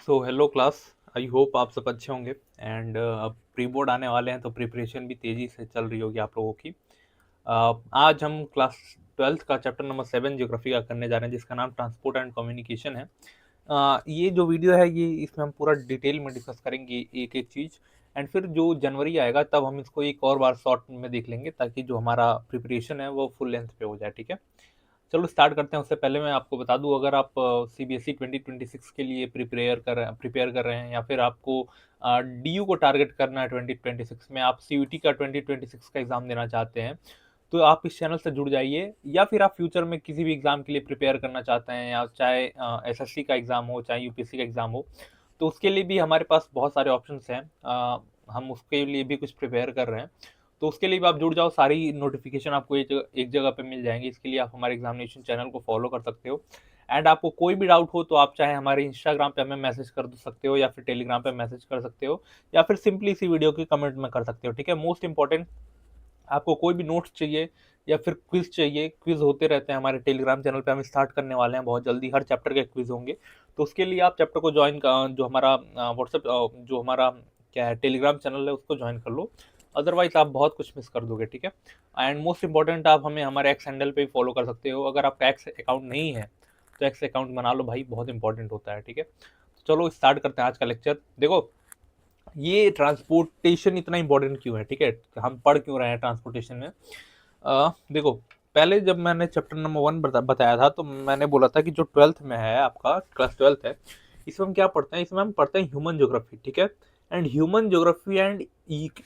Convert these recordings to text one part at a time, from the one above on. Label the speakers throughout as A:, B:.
A: So hello class. I hope आप सब अच्छे होंगे एंड अब प्री बोर्ड आने वाले हैं तो प्रिपरेशन भी तेज़ी से चल रही होगी आप लोगों की। आज हम क्लास 12th का चैप्टर नंबर 7 ज्योग्राफी का करने जा रहे हैं जिसका नाम ट्रांसपोर्ट एंड कम्युनिकेशन है। ये जो वीडियो है ये इसमें हम पूरा डिटेल में डिस्कस करेंगे एक एक चीज़। एंड फिर जो जनवरी आएगा तब हम इसको एक और बार शॉर्ट में देख लेंगे ताकि जो हमारा प्रिपरेशन है वो फुल लेंथ पे हो जाए। ठीक है, चलो स्टार्ट करते हैं। उससे पहले मैं आपको बता दूं, अगर आप सीबीएसई 2026 के लिए प्रिपेयर कर रहे हैं या फिर आपको डीयू को टारगेट करना है 2026 में, आप सीयूटी का 2026 का एग्जाम देना चाहते हैं तो आप इस चैनल से जुड़ जाइए। या फिर आप फ्यूचर में किसी भी एग्जाम के लिए प्रिपेयर करना चाहते हैं, या चाहे एसएससी का एग्जाम हो चाहे यूपीएससी का एग्जाम हो, तो उसके लिए भी हमारे पास बहुत सारे ऑप्शंस हैं। हम उसके लिए भी कुछ प्रिपेयर कर रहे हैं, तो उसके लिए भी आप जुड़ जाओ। सारी नोटिफिकेशन आपको एक जगह पे मिल जाएंगी। इसके लिए आप हमारे एग्जामिनेशन चैनल को फॉलो कर सकते हो। एंड आपको कोई भी डाउट हो तो आप चाहे हमारे इंस्टाग्राम पे हमें मैसेज कर सकते हो, या फिर टेलीग्राम पे मैसेज कर सकते हो, या फिर सिंपली इसी वीडियो के कमेंट में कर सकते हो। ठीक है, मोस्ट इंपॉर्टेंट, आपको कोई भी नोट्स चाहिए या फिर क्विज चाहिए, क्विज होते रहते हैं हमारे टेलीग्राम चैनल पे। हम स्टार्ट करने वाले हैं बहुत जल्दी, हर चैप्टर के क्विज होंगे। तो उसके लिए आप चैप्टर को ज्वाइन, जो हमारा व्हाट्सएप, जो हमारा क्या है टेलीग्राम चैनल है उसको ज्वाइन कर लो, अदरवाइज आप बहुत कुछ मिस कर दोगे। ठीक है, एंड मोस्ट इंपॉर्टेंट, आप हमें हमारे एक्स हैंडल पे फॉलो कर सकते हो। अगर आपका एक्स अकाउंट नहीं है तो एक्स अकाउंट बना लो भाई, बहुत इंपॉर्टेंट होता है। ठीक है, तो चलो स्टार्ट करते हैं आज का लेक्चर। देखो, ये ट्रांसपोर्टेशन इतना इंपॉर्टेंट क्यों है, ठीक है, हम पढ़ क्यों रहे हैं ट्रांसपोर्टेशन में। देखो, पहले जब मैंने चैप्टर नंबर 1 बताया था तो मैंने बोला था कि जो 12th में है, आपका क्लास 12th है, इसमें हम क्या पढ़ते हैं, इसमें हम पढ़ते हैं ह्यूमन ज्योग्राफी। ठीक है, and human geography and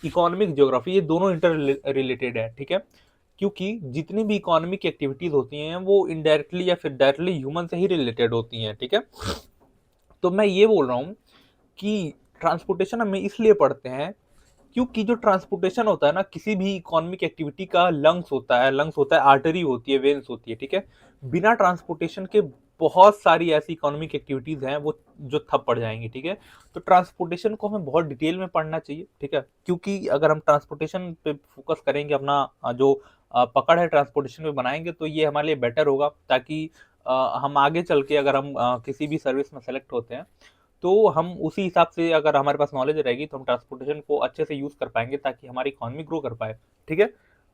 A: economic geography ये दोनों इंटर रिलेटेड है। ठीक है, क्योंकि जितनी भी इकोनॉमिक एक्टिविटीज होती हैं वो इनडायरेक्टली या फिर डायरेक्टली ह्यूमन से ही रिलेटेड होती हैं। ठीक है, तो मैं ये बोल रहा हूँ कि ट्रांसपोर्टेशन हम इसलिए पढ़ते हैं क्योंकि जो ट्रांसपोर्टेशन होता है ना, किसी भी इकोनॉमिक एक्टिविटी का लंग्स होता है, आर्टरी होती है, वेन्स होती है। ठीक है, बिना ट्रांसपोर्टेशन के बहुत सारी ऐसी इकोनॉमिक एक्टिविटीज हैं वो जो ठप पड़ जाएंगी। ठीक है, तो ट्रांसपोर्टेशन को हमें बहुत डिटेल में पढ़ना चाहिए। ठीक है, क्योंकि अगर हम ट्रांसपोर्टेशन पे फोकस करेंगे, अपना जो पकड़ है ट्रांसपोर्टेशन पे बनाएंगे, तो ये हमारे लिए बेटर होगा, ताकि हम आगे चल के अगर हम किसी भी सर्विस में सेलेक्ट होते हैं तो हम उसी हिसाब से, अगर हमारे पास नॉलेज रहेगी तो हम ट्रांसपोर्टेशन को अच्छे से यूज कर पाएंगे ताकि हमारी इकोनॉमी ग्रो कर पाए। ठीक है,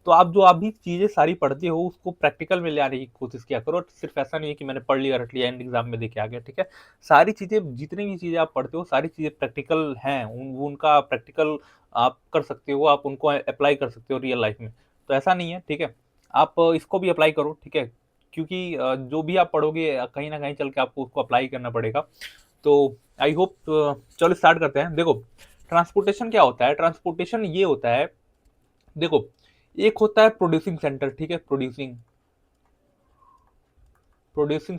A: तो आप जो अभी चीजें सारी पढ़ते हो उसको प्रैक्टिकल में ले आने की कोशिश किया करो। सिर्फ ऐसा नहीं है कि मैंने पढ़ लिया रट लिया एंड एग्जाम में देके आ गया। ठीक है, सारी चीजें, जितनी भी चीजें आप पढ़ते हो सारी चीजें प्रैक्टिकल हैं, उनका प्रैक्टिकल आप कर सकते हो, आप उनको अप्लाई कर सकते हो रियल लाइफ में। तो ऐसा नहीं है। ठीक है, आप इसको भी अप्लाई करो। ठीक है, क्योंकि जो भी आप पढ़ोगे कहीं ना कहीं चल के आपको उसको अप्लाई करना पड़ेगा। तो आई होप, चलो स्टार्ट करते हैं। देखो, ट्रांसपोर्टेशन क्या होता है, ट्रांसपोर्टेशन ये होता है, देखो, एक होता है प्रोड्यूसिंग सेंटर। ठीक है, प्रोड्यूसिंग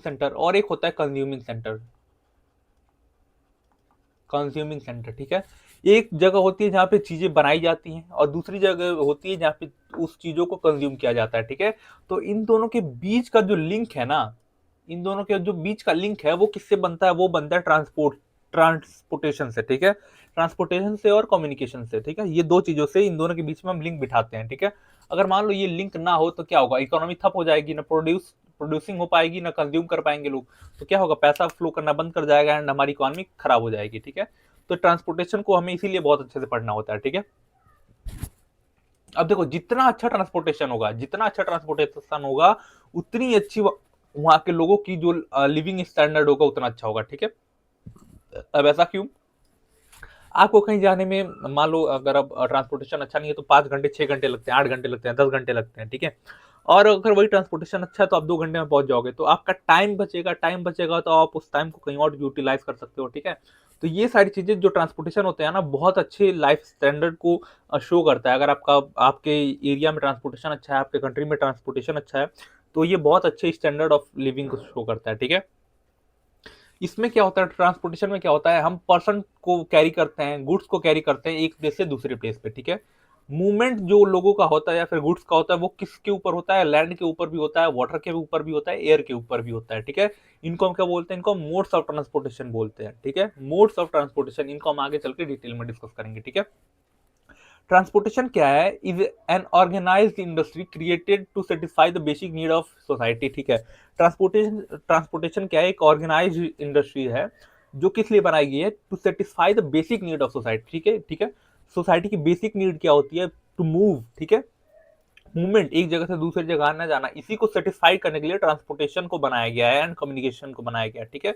A: सेंटर, और एक होता है कंज्यूमिंग सेंटर। ठीक है, एक जगह होती है जहाँ पे चीजें बनाई जाती हैं और दूसरी जगह होती है जहाँ पे उस चीजों को कंज्यूम किया जाता है। ठीक है, तो इन दोनों के बीच का जो लिंक है ना, इन दोनों के जो बीच का लिंक है वो किससे बनता है, वो बनता है ट्रांसपोर्टेशन से। ठीक है, ट्रांसपोर्टेशन से और कम्युनिकेशन से। ठीक है, ये दो चीजों से, इन दोनों के बीच में हम लिंक बिठाते हैं। ठीक है, अगर मान लो ये लिंक ना हो तो क्या होगा, इकोनॉमी ठप हो जाएगी, ना प्रोड्यूसिंग हो पाएगी, ना कंज्यूम कर पाएंगे लोग। तो क्या होगा, पैसा फ्लो करना बंद कर जाएगा एंड हमारी इकोनॉमी खराब हो जाएगी। ठीक है, तो ट्रांसपोर्टेशन को हमें इसीलिए बहुत अच्छे से पढ़ना होता है। ठीक है, अब देखो, जितना अच्छा ट्रांसपोर्टेशन होगा उतनी अच्छी वहां के लोगों की जो लिविंग स्टैंडर्ड होगा उतना अच्छा होगा। ठीक है, अब ऐसा क्यों, आपको कहीं जाने में, मान लो अगर अब ट्रांसपोर्टेशन अच्छा नहीं है तो 5 घंटे, 6 घंटे लगते हैं, 8 घंटे लगते हैं, 10 घंटे लगते हैं। ठीक है, और अगर वही ट्रांसपोर्टेशन अच्छा है तो आप 2 घंटे में पहुंच जाओगे, तो आपका टाइम बचेगा तो आप उस टाइम को कहीं और यूटिलाइज कर सकते हो। ठीक है, तो ये सारी चीजें, जो ट्रांसपोर्टेशन होते हैं ना, बहुत अच्छे लाइफ स्टैंडर्ड को शो करता है। अगर आपके एरिया में ट्रांसपोर्टेशन अच्छा है, आपके कंट्री में ट्रांसपोर्टेशन अच्छा है, तो ये बहुत अच्छे स्टैंडर्ड ऑफ लिविंग को शो करता है। ठीक है, इसमें क्या होता है, ट्रांसपोर्टेशन में क्या होता है, हम पर्सन को कैरी करते हैं, गुड्स को कैरी करते हैं एक प्लेस से दूसरे प्लेस पे। ठीक है, मूवमेंट जो लोगों का होता है या फिर गुड्स का होता है वो किसके ऊपर होता है, लैंड के ऊपर भी होता है, वाटर के ऊपर भी होता है, एयर के ऊपर भी होता है। ठीक है, इनको हम क्या बोलते हैं, इनको मोड्स ऑफ ट्रांसपोर्टेशन बोलते हैं। ठीक है, मोड्स ऑफ ट्रांसपोर्टेशन, इनको हम आगे चल के डिटेल में डिस्कस करेंगे। ठीक है, ट्रांसपोर्टेशन क्या है, is an organised industry created to satisfy the basic need of society. ठीक है, ट्रांसपोर्टेशन क्या है, एक ऑर्गेनाइज्ड इंडस्ट्री है जो किस लिए बनाई गई है, to satisfy the basic need of society, ठीक है, ठीक है। सोसाइटी की बेसिक नीड क्या होती है, टू मूव, ठीक है, मूवमेंट, एक जगह से दूसरी जगह आना जाना, इसी को सेटिस्फाई करने के लिए ट्रांसपोर्टेशन को बनाया गया है एंड कम्युनिकेशन को बनाया गया है, ठीक है।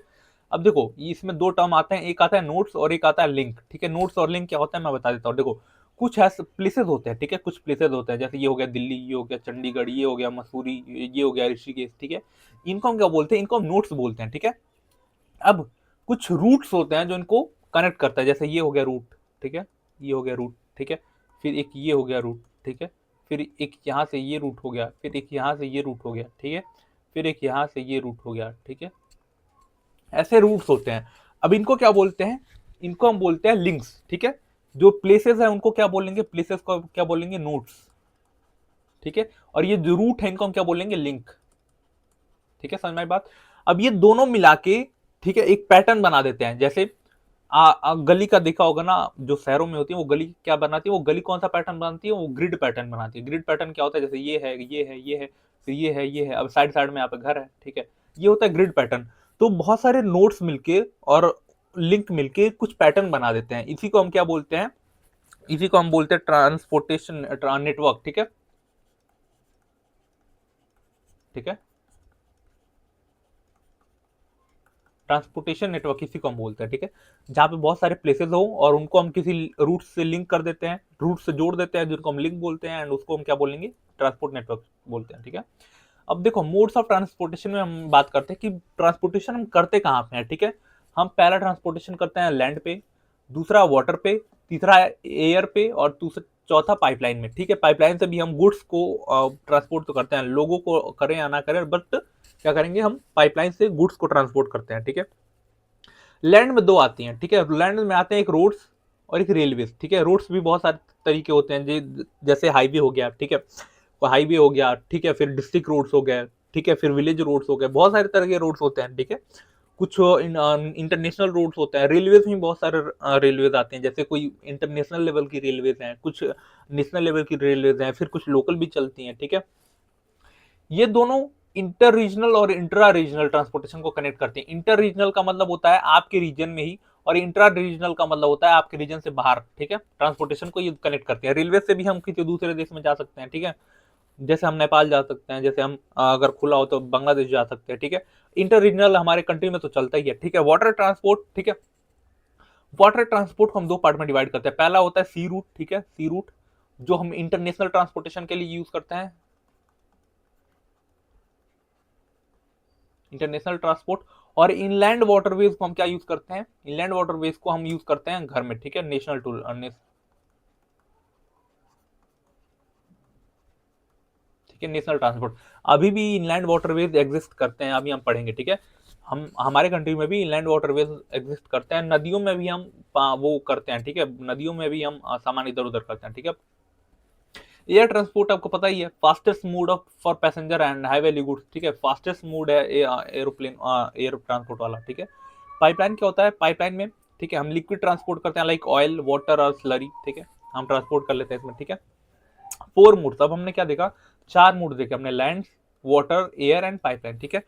A: अब देखो इसमें दो टर्म आते हैं, एक आता है नोड्स और एक आता है लिंक, ठीक है। नोड्स और लिंक क्या होता है मैं बता देता हूँ। देखो कुछ ऐसे प्लेसेस होते हैं, ठीक है, कुछ प्लेसेस होते हैं, जैसे ये हो गया दिल्ली, ये हो गया चंडीगढ़, ये हो गया मसूरी, ये हो गया ऋषिकेश, ठीक है। इनको हम क्या बोलते हैं, इनको हम नोड्स बोलते हैं, ठीक है। अब कुछ रूट्स होते हैं जो इनको कनेक्ट करता है, जैसे ये हो गया रूट, ठीक है, ये हो गया रूट, ठीक है, फिर एक ये हो गया रूट, ठीक है, फिर एक यहाँ से ये रूट हो गया, फिर एक यहाँ से ये रूट हो गया, ठीक है, फिर एक यहाँ से ये रूट हो गया, ठीक है। ऐसे रूट्स होते हैं। अब इनको क्या बोलते हैं, इनको हम बोलते हैं लिंक्स, ठीक है। जो प्लेसेस है उनको क्या बोलेंगे, प्लेसेस को क्या बोलेंगे, नोड्स, ठीक है। और ये जो रूट है इनको हम क्या बोलेंगे, लिंक, ठीक है, समझ में आई बात। अब ये दोनों मिला के, ठीक है, एक पैटर्न बना देते हैं। जैसे गली का देखा होगा ना, जो शहरों में होती है वो गली क्या बनाती है, वो गली कौन सा पैटर्न बनाती है, वो ग्रिड पैटर्न बनाती है। ग्रिड पैटर्न क्या होता है, जैसे ये है, ये है, ये है, फिर ये है, ये है, अब साइड साइड में यहाँ पे घर है, ठीक है, ये होता है ग्रिड पैटर्न। तो बहुत सारे नोड्स मिलके और लिंक मिलके कुछ पैटर्न बना देते हैं, इसी को हम क्या बोलते हैं, इसी को हम बोलते हैं ट्रांसपोर्टेशन नेटवर्क, ठीक है, ठीक है। ट्रांसपोर्टेशन नेटवर्क इसी को हम बोलते हैं, ठीक है। जहाँ पे बहुत सारे प्लेसेस हो और उनको हम किसी रूट से लिंक कर देते हैं, रूट से जोड़ देते हैं, जिनको हम लिंक बोलते हैं, एंड उसको हम क्या बोलेंगे, ट्रांसपोर्ट नेटवर्क बोलते हैं, ठीक है। अब देखो मोड्स ऑफ ट्रांसपोर्टेशन में हम बात करते हैं कि ट्रांसपोर्टेशन हम करते कहाँ पे हैं, ठीक है। हम पहला ट्रांसपोर्टेशन करते हैं लैंड पे, दूसरा वाटर पे, तीसरा एयर पे, और दूसरा चौथा पाइपलाइन में, ठीक है। पाइपलाइन से भी हम गुड्स को ट्रांसपोर्ट तो करते हैं, लोगों को करें या ना करें, बट क्या करेंगे, हम पाइपलाइन से गुड्स को ट्रांसपोर्ट करते हैं, ठीक है। लैंड में दो आती हैं, ठीक है। लैंड में आते हैं एक रोड्स और एक रेलवे, ठीक है। रोड्स भी बहुत सारे तरीके होते हैं, जैसे हाईवे हो गया, ठीक है, हाईवे हो गया, ठीक है, फिर डिस्ट्रिक्ट रोड्स हो गए, ठीक है, फिर विलेज रोड्स हो गए, बहुत सारे तरह के रोड्स होते हैं, ठीक है। कुछ इंटरनेशनल रोड्स होते हैं, रेलवेज में बहुत सारे रेलवेज आते हैं, जैसे कोई इंटरनेशनल लेवल की रेलवेज हैं, कुछ नेशनल लेवल की रेलवेज हैं, फिर कुछ लोकल भी चलती हैं, ठीक है। ये दोनों इंटर रीजनल और इंट्रा रीजनल ट्रांसपोर्टेशन को कनेक्ट करते हैं। इंटर रीजनल का मतलब होता है आपके रीजन में ही, और इंट्रा रीजनल का मतलब होता है आपके रीजन से बाहर, ठीक है। ट्रांसपोर्टेशन को ये कनेक्ट करते हैं। रेलवे से भी हम किसी दूसरे देश में जा सकते हैं, ठीक है, जैसे हम नेपाल जा सकते हैं, जैसे हम अगर खुला हो तो बांग्लादेश जा सकते हैं, ठीक है। इंटर रीजनल हमारे कंट्री में तो चलता ही है, ठीक है। वाटर ट्रांसपोर्ट, ठीक है, वाटर ट्रांसपोर्ट को हम दो पार्ट में डिवाइड करते हैं। पहला होता है सी रूट, ठीक है, सी रूट जो हम इंटरनेशनल ट्रांसपोर्टेशन के लिए यूज करते हैं, इंटरनेशनल ट्रांसपोर्ट। और इनलैंड वाटरवेज को हम क्या यूज करते हैं, इनलैंड वाटरवेज को हम यूज करते हैं घर में, ठीक है, नेशनल टूल, ठीक है, नेशनल ट्रांसपोर्ट। अभी भी इनलैंड वाटरवेज एग्जिस्ट करते हैं, अभी हम पढ़ेंगे, ठीक है। हम हमारे कंट्री में भी इनलैंड वाटरवेज एग्जिस्ट करते हैं, नदियों में भी हम वो करते हैं, ठीक है, नदियों में भी हम सामान इधर उधर करते हैं, ठीक है। एयर ट्रांसपोर्ट आपको पता ही है, fastest mode of for passenger and high value goods, ठीक है, फास्टेस्ट मोड है एरोप्लेन, एयर ट्रांसपोर्ट वाला, ठीक है। पाइपलाइन क्या होता है, पाइपलाइन में, ठीक है, हम लिक्विड ट्रांसपोर्ट करते हैं, लाइक ऑयल, वाटर और स्लरी, ठीक है, हम ट्रांसपोर्ट कर लेते हैं इसमें, ठीक है। फोर मोड्स, अब हमने क्या देखा, चार मोड देखे हमने, land, water, air and pipeline, ठीक है।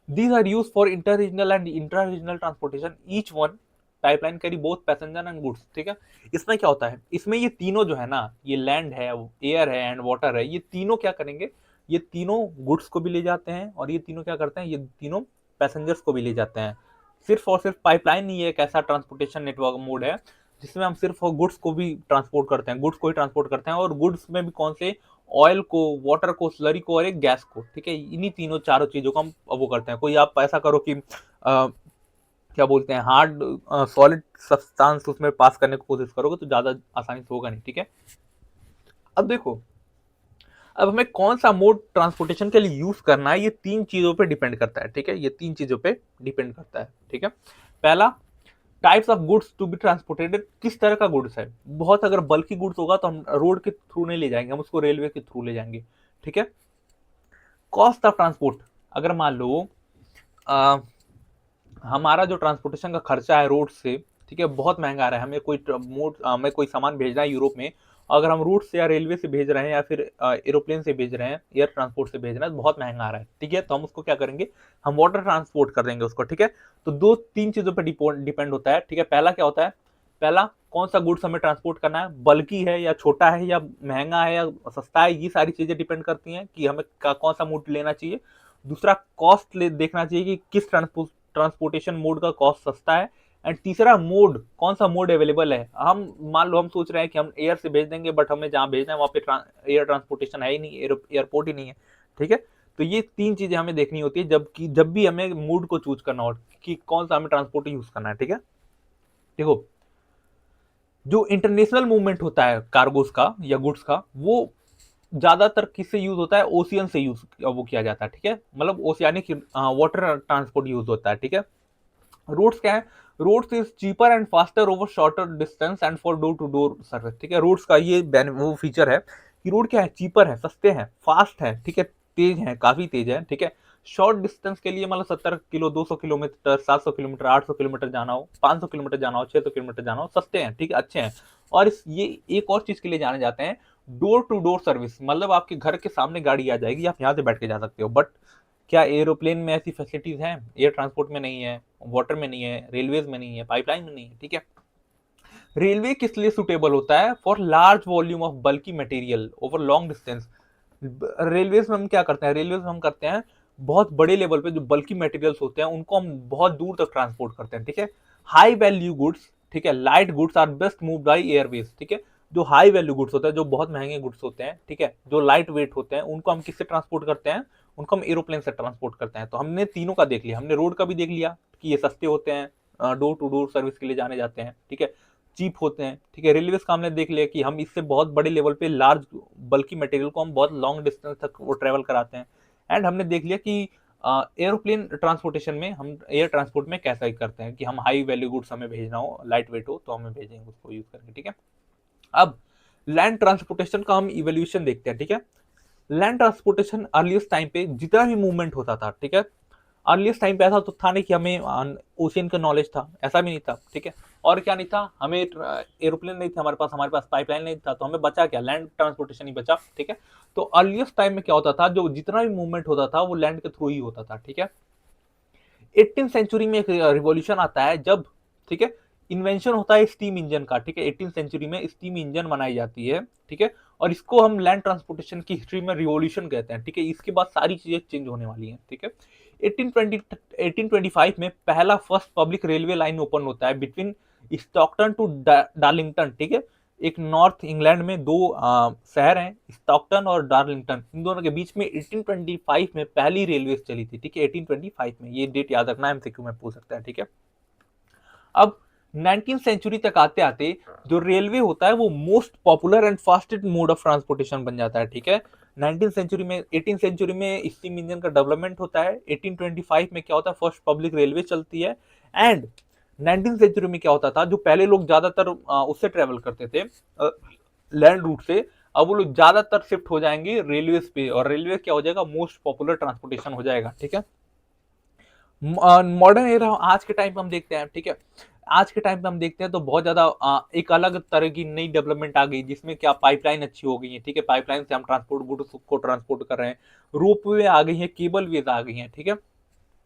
A: These are used for inter-regional and intra-regional transportation. Each one pipeline carry both passenger and goods. ठीक है, इसमें क्या होता है, इसमें ये तीनों जो है ना, ये लैंड है, एयर है एंड वाटर है, ये तीनों क्या करेंगे, ये तीनों गुड्स को भी ले जाते हैं, और ये तीनों क्या करते हैं, ये तीनों पैसेंजर्स को भी ले जाते हैं। सिर्फ और सिर्फ पाइपलाइन ही एक ऐसा ट्रांसपोर्टेशन नेटवर्क मोड है जिसमें हम सिर्फ गुड्स को भी ट्रांसपोर्ट करते हैं, गुड्स को ही ट्रांसपोर्ट करते हैं, और गुड्स में भी कौन से, ऑयल को, वाटर को, स्लरी को और एक गैस को, ठीक है। इन्हीं तीनों चारों चीजों को हम वो करते हैं। कोई आप ऐसा करो कि क्या बोलते हैं, हार्ड सॉलिड सब्सटेंस उसमें पास करने की कोशिश करोगे तो ज्यादा आसानी से होगा नहीं, ठीक है। अब देखो, अब हमें कौन सा मोड ट्रांसपोर्टेशन के लिए यूज करना है, ये तीन चीजों पे डिपेंड करता है, ठीक है, ये तीन चीजों पे डिपेंड करता है, ठीक है। पहला, types of goods to be transported, किस तरह का गुड्स है। बहुत अगर बल्कि गुड्स होगा तो हम रोड के थ्रू नहीं ले जाएंगे, हम उसको रेलवे के थ्रू ले जाएंगे, ठीक है। कॉस्ट ऑफ ट्रांसपोर्ट, अगर मान लो हमारा जो ट्रांसपोर्टेशन का खर्चा है रोड से, ठीक है, बहुत महंगा आ रहा है, हमें कोई सामान भेजना है यूरोप में, अगर हम रूट से या रेलवे से भेज रहे हैं या फिर एरोप्लेन से भेज रहे हैं, एयर ट्रांसपोर्ट से भेज रहे हैं, तो बहुत महंगा आ रहा है, ठीक है। तो हम उसको क्या करेंगे, हम वाटर ट्रांसपोर्ट कर देंगे उसको, ठीक है। तो दो तीन चीजों पर डिपेंड होता है, ठीक है। पहला क्या होता है, पहला कौन सा गुड्स हमें ट्रांसपोर्ट करना है, बल्कि है या छोटा है या महंगा है या सस्ता है, ये सारी चीजें डिपेंड करती हैं कि हमें कौन सा मोड लेना चाहिए। दूसरा कॉस्ट देखना चाहिए कि किस ट्रांसपोर्टेशन मोड का कॉस्ट सस्ता है। एंड तीसरा मोड, कौन सा मोड अवेलेबल है। हम मान लो हम सोच रहे हैं कि हम एयर से भेज देंगे, बट हमें जहां भेजना है वहां पे एयर ट्रांसपोर्टेशन है ही नहीं, एयरपोर्ट ही नहीं है, ठीक है। तो ये तीन चीजें हमें देखनी होती है जब भी हमें मोड को चूज करना हो कि कौन सा हमें ट्रांसपोर्ट यूज करना है, ठीक है। देखो, जो इंटरनेशनल मूवमेंट होता है कार्गोस का या गुड्स का, वो ज्यादातर किससे यूज होता है, ओशियन से यूज वो किया जाता है, ठीक है। मतलब ओशियानिक वाटर ट्रांसपोर्ट यूज होता है, ठीक है। रोड्स क्या है, roads is cheaper and faster over shorter distance and for door to door service, ठीक है। रोड्स का ये वो फीचर है कि रोड क्या है, चीपर है, सस्ते हैं, फास्ट है, ठीक है, तेज है, काफी तेज है, ठीक है। शॉर्ट डिस्टेंस के लिए मतलब 70 किलो, 200 किलोमीटर, 700 किलोमीटर, 800 किलोमीटर जाना हो, 500 किलोमीटर जाना हो, 600 किलोमीटर जाना हो, सस्ते हैं, ठीक है, अच्छे हैं। और ये एक और चीज के लिए जाने जाते हैं, डोर टू डोर सर्विस, मतलब आपके घर के सामने गाड़ी आ जाएगी, आप यहाँ से बैठ के जा सकते हो। बट क्या एरोप्लेन में ऐसी फैसिलिटीज हैं, एयर ट्रांसपोर्ट में नहीं है, वाटर में नहीं है, रेलवेज में नहीं है, पाइपलाइन में नहीं है, ठीक है। रेलवे किस लिए सुटेबल होता है, for large volume of bulky material over long distance. Railways में हम क्या करते हैं, रेलवेज में हम करते हैं बहुत बड़े लेवल पे जो बल्की मटेरियल्स होते हैं उनको हम बहुत दूर तक ट्रांसपोर्ट करते हैं, ठीक है। हाई वैल्यू गुड्स, ठीक है, light goods are best move by airways, ठीक है। जो हाई वैल्यू गुड्स होता है, जो बहुत महंगे गुड्स होते हैं, ठीक है, जो लाइट वेट होते हैं, उनको हम किससे ट्रांसपोर्ट करते हैं, उनको हम एरोप्लेन से ट्रांसपोर्ट करते हैं। तो हमने तीनों का देख लिया, हमने रोड का भी देख लिया कि ये सस्ते होते हैं, डोर टू डोर सर्विस के लिए जाने जाते हैं, ठीक है, चीप होते हैं, ठीक है। रेलवे का हमने देख लिया कि हम इससे बहुत बड़े लेवल पे लार्ज बल्कि मटेरियल को हम बहुत लॉन्ग डिस्टेंस तक वो ट्रेवल कराते हैं। एंड हमने देख लिया कि एरोप्लेन ट्रांसपोर्टेशन में हम एयर ट्रांसपोर्ट में कैसा ही करते हैं कि हम हाई वैल्यू गुड्स हमें भेजना हो, लाइट वेट हो, तो हमें भेजेंगे उसको यूज करके, ठीक है। अब लैंड ट्रांसपोर्टेशन का हम इवोल्यूशन देखते हैं, ठीक है। लैंड ट्रांसपोर्टेशन अर्लीस्ट टाइम पे जितना भी मूवमेंट होता था, ठीक है, अर्लीस्ट टाइम पे ऐसा तो था नहीं कि हमें ओशियन का नॉलेज था, ऐसा भी नहीं था, ठीक है। और क्या नहीं था, हमें एरोप्लेन नहीं था हमारे पास पाइपलाइन नहीं था, तो हमें बचा क्या, लैंड ट्रांसपोर्टेशन ही बचा, ठीक है। तो अर्लीस्ट टाइम में क्या होता था, जो जितना भी मूवमेंट होता था वो लैंड के थ्रू ही होता था, ठीक है। 18th सेंचुरी में एक रिवॉल्यूशन आता है जब, ठीक है, इन्वेंशन होता है स्टीम इंजन का, ठीक है। 18th सेंचुरी में स्टीम इंजन बनाई जाती है, ठीक है। और इसको हम लैंड ट्रांसपोर्टेशन की हिस्ट्री में रिवॉल्यूशन कहते हैं, ठीक है। इसके बाद सारी चीजें चेंज होने वाली हैं, ठीक है। 1825 में पहला first public railway line open होता है बिटवीन स्टॉकटन टू डार्लिंगटन, ठीक है। एक नॉर्थ इंग्लैंड में दो शहर हैं, स्टॉकटन और डार्लिंगटन, इन दोनों के बीच में 1825 में पहली रेलवे चली थी, ठीक है। 1825 में, ये डेट याद रखना, एमसीक्यू में पूछ सकता है, ठीक है। अब 19th सेंचुरी तक आते आते जो रेलवे होता है वो most popular and fastest mode of transportation बन जाता है, ठीक है। 19th सेंचुरी में, 18th सेंचुरी में स्टीम इंजन का डेवलपमेंट होता है। 1825 में क्या होता है, फर्स्ट पब्लिक रेलवे चलती है। एंड 19th सेंचुरी में क्या होता था, जो पहले लोग ज्यादातर उससे ट्रेवल करते थे लैंड रूट से, अब वो लोग ज्यादातर शिफ्ट हो जाएंगे रेलवे पे, और रेलवे क्या हो जाएगा, मोस्ट पॉपुलर ट्रांसपोर्टेशन हो जाएगा, ठीक है। मॉडर्न एरा आज के टाइम पे हम देखते हैं, ठीक है, आज के टाइम पे हम देखते हैं तो बहुत ज्यादा एक अलग तरह की नई डेवलपमेंट आ गई, जिसमें क्या पाइपलाइन अच्छी हो गई है, ठीक है। पाइपलाइन से हम ट्रांसपोर्ट गुड्स को ट्रांसपोर्ट कर रहे हैं, रोपवे आ गई है, केबल वेज आ गई है, ठीक है।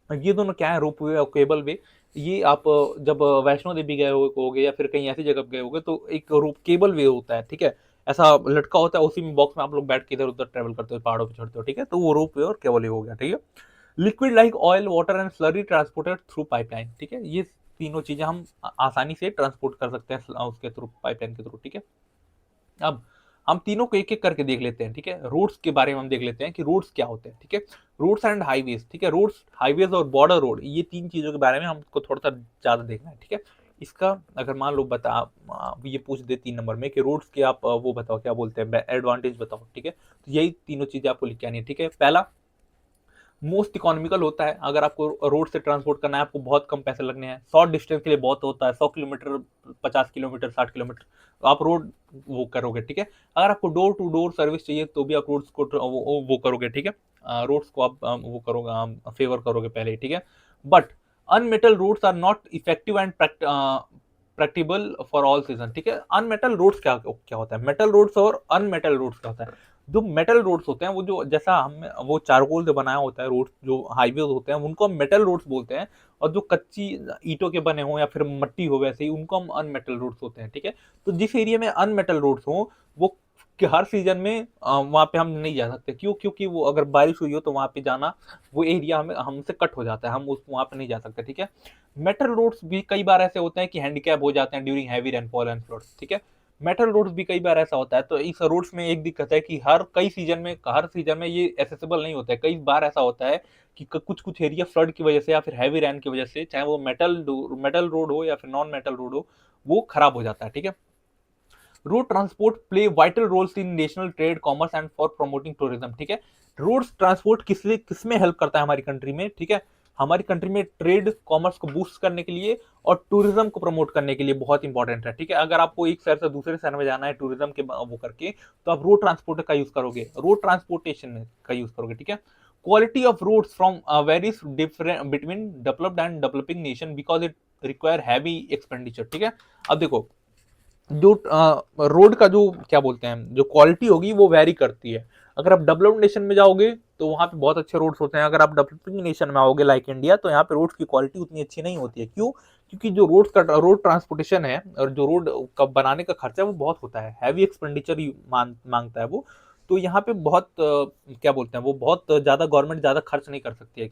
A: ये दोनों क्या है, रोपवे और केबल वे, ये आप जब वैष्णो देवी गए होगे या फिर कहीं ऐसी जगह गए होगे तो एक रोप केबल वे होता है, ठीक है, ऐसा लटका होता है, उसी में बॉक्स में आप लोग बैठ के इधर उधर ट्रेवल करते हो, पहाड़ों पे चढ़ते हो, ठीक है। तो वो रोप वे और केबल वे हो गया, ठीक है। Liquid like oil, water and slurry transported through pipeline, ठीक है। ये तीनों चीजें हम आसानी से ट्रांसपोर्ट कर सकते हैं उसके थ्रू, पाइपलाइन के थ्रू, ठीक है। अब हम तीनों को एक एक करके देख लेते हैं, ठीक है। रोड्स के बारे में हम देख लेते हैं कि रोड्स क्या होते हैं, ठीक है। रोड्स एंड हाईवेज, ठीक है, रोड्स, हाईवेज और बॉर्डर रोड, ये तीन चीजों के बारे में हमको थोड़ा सा ज्यादा देखना है, ठीक है। इसका अगर मान लो ये पूछ दे 3 नंबर में कि रोड्स के आप वो बताओ क्या बोलते हैं, एडवांटेज बताओ, ठीक है। तो यही तीनों चीजें आपको लिख के आनी है, ठीक है। पहला, मोस्ट इकोनॉमिकल होता है, अगर आपको रोड से ट्रांसपोर्ट करना है आपको बहुत कम पैसे लगने हैं, शॉर्ट डिस्टेंस के लिए बहुत होता है, 100 किलोमीटर, 50 किलोमीटर, 60 किलोमीटर, तो आप रोड वो करोगे, ठीक है। अगर आपको डोर टू डोर सर्विस चाहिए तो भी आप रोड्स को वो करोगे, ठीक है। रोड्स को आप वो करोगे, फेवर करोगे पहले, ठीक है। But unmetal roads are not effective and practicable for all season, ठीक है। अनमेटल रोड्स क्या क्या होता है, मेटल रोड्स और अनमेटल रोड्स क्या होता है। जो मेटल रोड्स होते हैं वो जो जैसा हम वो चारकोल से बनाया होता है रोड, जो हाईवे होते हैं उनको हम मेटल रोड्स बोलते हैं, और जो कच्ची ईंटों के बने हो या फिर मट्टी हो वैसे ही उनको हम अनमेटल रोड्स होते हैं, ठीक है। तो जिस एरिया में अनमेटल रोड्स हो वो कि हर सीजन में वहां पे हम नहीं जा सकते, क्यों, क्योंकि वो अगर बारिश हुई हो तो वहां पे जाना, वो एरिया हमें हमसे कट हो जाता है, हम उस वहां पे नहीं जा सकते, ठीक है। मेटल रोड्स भी कई बार ऐसे होते हैं कि हैंडीकैप हो जाते हैं during heavy rainfall and floods, ठीक है। मेटल रोड्स भी कई बार ऐसा होता है, तो इस रोड्स में एक दिक्कत है कि हर सीजन में ये एसेसिबल नहीं होता है। कई बार ऐसा होता है कि कुछ कुछ एरिया फ्लड की वजह से या फिर हैवी रेन की वजह से, चाहे वो मेटल रोड हो या फिर नॉन मेटल रोड हो, वो खराब हो जाता है, ठीक है। Road transport play vital roles in national trade, commerce and for promoting tourism, ठीक है। रोड ट्रांसपोर्ट किसमें हेल्प करता है हमारी कंट्री में, ठीक है। हमारी कंट्री में ट्रेड कॉमर्स को बूस्ट करने के लिए और टूरिज्म को प्रमोट करने के लिए बहुत इंपॉर्टेंट है, ठीक है। अगर आपको एक शहर से दूसरे शहर में जाना है टूरिज्म के वो करके, तो आप रोड ट्रांसपोर्ट का यूज करोगे, रोड ट्रांसपोर्टेशन का यूज करोगे, ठीक है। Quality of roads from varies different between developed and developing nation because it require heavy expenditure, ठीक है। अब देखो, जो रोड का जो क्या बोलते हैं जो क्वालिटी होगी वो वेरी करती है। अगर आप डेवलप्ड नेशन में जाओगे तो वहां पे बहुत अच्छे रोड्स होते हैं, अगर आप डेवलपिंग नेशन में आओगे लाइक इंडिया, तो यहाँ पे रोड्स की क्वालिटी उतनी अच्छी नहीं होती है। क्यों? क्योंकि जो रोड ट्रांसपोर्टेशन है और जो रोड का बनाने का खर्चा है वो बहुत होता है, हैवी एक्सपेंडिचर मांगता है वो। तो यहाँ पे बहुत क्या बोलते हैं वो बहुत ज्यादा गवर्नमेंट ज्यादा खर्च नहीं कर सकती है,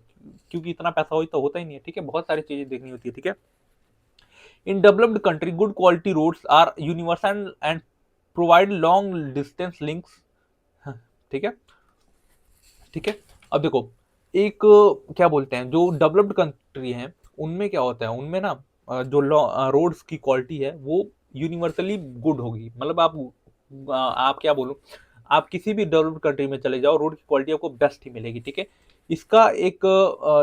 A: क्योंकि इतना पैसा हो तो होता ही नहीं है, ठीक है। बहुत सारी चीजें देखनी होती है, ठीक है। In developed country, good quality roads are universal and provide long distance links, ठीक है, ठीक है। अब देखो, एक क्या बोलते हैं जो डेवलप्ड कंट्री है उनमें क्या होता है, उनमें ना जो रोड्स की क्वालिटी है वो यूनिवर्सली गुड होगी। मतलब आप क्या बोलो, आप किसी भी डेवलप्ड कंट्री में चले जाओ, रोड की क्वालिटी आपको बेस्ट ही मिलेगी, ठीक है। इसका एक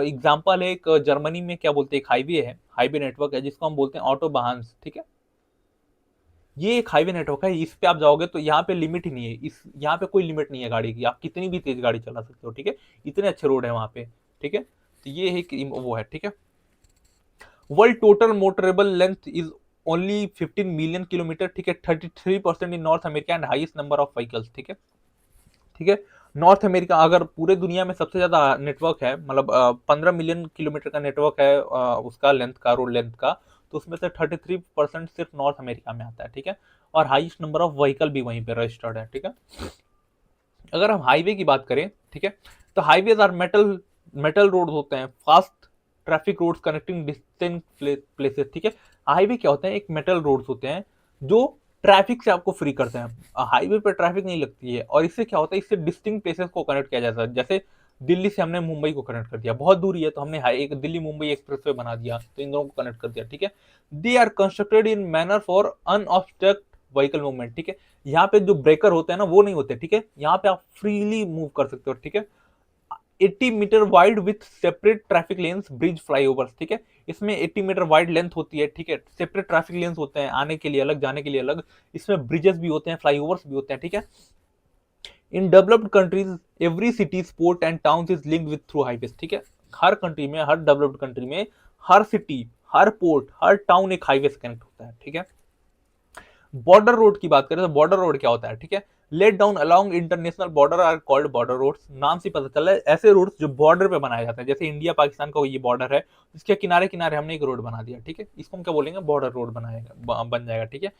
A: एग्जांपल है, एक जर्मनी में क्या बोलते हैं, एक हाईवे है, हाईवे नेटवर्क है जिसको हम बोलते हैं ऑटोबाहन, ठीक है। ये एक हाईवे नेटवर्क है, इस पे आप जाओगे तो यहाँ पे लिमिट ही नहीं है, इस यहाँ पे कोई लिमिट नहीं है गाड़ी की, आप कितनी भी तेज गाड़ी चला सकते हो, ठीक है। इतने अच्छे रोड है वहाँ पे, ठीक है। तो ये एक वो है, ठीक है। World total motorable length is only 15 million kilometre, ठीक है। 33% in North America and highest number of vehicles, ठीक है, ठीक है। नॉर्थ अमेरिका, अगर पूरे दुनिया में सबसे ज्यादा नेटवर्क है, मतलब 15 मिलियन किलोमीटर का नेटवर्क है उसका लेंथ का, रोड लेंथ का, तो उसमें से 33% सिर्फ नॉर्थ अमेरिका में आता है, ठीक है। और हाईएस्ट नंबर ऑफ व्हीकल भी वहीं पे रजिस्टर्ड है, ठीक है। अगर हम हाईवे की बात करें, ठीक है, तो highways are metal metal road होते हैं, fast traffic roads connecting distant places, ठीक है। हाईवे क्या होते हैं, एक मेटल रोड्स होते हैं जो ट्रैफिक से आपको फ्री करते हैं। हाईवे पर ट्रैफिक नहीं लगती है, और इससे क्या होता है, इससे डिस्टिंक्ट प्लेसेस को कनेक्ट किया जाता है। जैसे दिल्ली से हमने मुंबई को कनेक्ट कर दिया, बहुत दूरी है तो हमने एक दिल्ली मुंबई एक्सप्रेसवे बना दिया, तो इन दोनों को कनेक्ट कर दिया, ठीक है। They are constructed in manner for unobstruct vehicle movement, ठीक है। यहाँ पे जो ब्रेकर होते हैं ना वो नहीं होते, ठीक है। यहाँ पे आप फ्रीली मूव कर सकते हो, ठीक है। 80 metre wide with separate traffic lanes, bridge flyovers, ठीक है। इसमें 80 मीटर वाइड लेंथ होती है, ठीक है। सेपरेट ट्रैफिक लेन्स होते हैं, आने के लिए अलग, जाने के लिए अलग। इसमें ब्रिजेस भी होते हैं, फ्लाईओवर्स भी होते हैं, ठीक है। In developed countries every city, port and town is linked with through highways, ठीक है। हर कंट्री में, हर डेवलप्ड कंट्री में हर सिटी, हर पोर्ट, हर टाउन एक हाईवे से कनेक्ट होता है, ठीक है। बॉर्डर रोड की बात करें तो बॉर्डर रोड क्या होता है, ठीक है। Laid down along international border are called border roads, नाम से पता चला है, ऐसे रोड्स जो बॉर्डर पे बनाए जाते हैं। जैसे इंडिया पाकिस्तान का ये बॉर्डर है, इसके किनारे किनारे हमने एक रोड बना दिया, ठीक है। इसको हम क्या बोलेंगे, बॉर्डर रोड बनाएगा, बन जाएगा, ठीक है।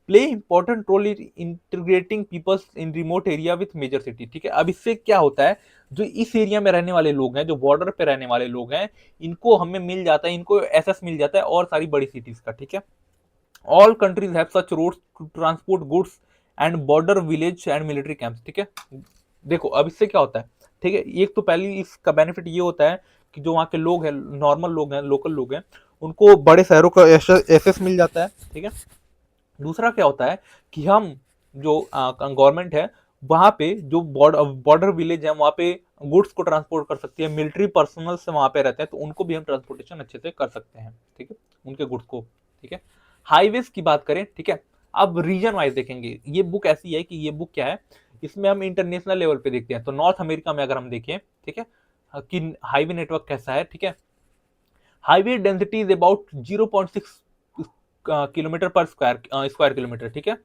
A: Play important role in integrating peoples in remote area with major city, ठीक है। अब इससे क्या होता है, जो इस एरिया में रहने वाले लोग हैं, जो बॉर्डर पे रहने वाले लोग हैं, इनको हमें मिल जाता है, इनको एक्सेस मिल जाता है और सारी बड़ी सिटीज का, ठीक है। All countries have such roads to transport goods and border village and military camps, ठीक है। देखो अब इससे क्या होता है, ठीक है। एक तो पहली इसका बेनिफिट ये होता है कि जो वहाँ के लोग हैं, नॉर्मल लोग हैं, लोकल लोग हैं, उनको बड़े शहरों का एक्सेस मिल जाता है, ठीक है। दूसरा क्या होता है कि हम जो गवर्नमेंट है वहाँ पे जो बॉर्डर विलेज है वहाँ पे गुड्स को ट्रांसपोर्ट कर सकती है, मिलिट्री पर्सनल से वहाँ पे रहते हैं तो उनको भी हम ट्रांसपोर्टेशन अच्छे से कर सकते हैं, ठीक है, उनके गुड्स को, ठीक है। हाईवेज की बात करें, ठीक है। अब रीजन वाइज देखेंगे, ये बुक ऐसी है कि ये बुक क्या है, इसमें हम इंटरनेशनल लेवल पे देखते हैं। तो नॉर्थ अमेरिका में अगर हम देखें, ठीक है, कि हाईवे नेटवर्क कैसा है, ठीक है। Highway density is about 0.6 kilometre पर स्क्वायर किलोमीटर, ठीक है।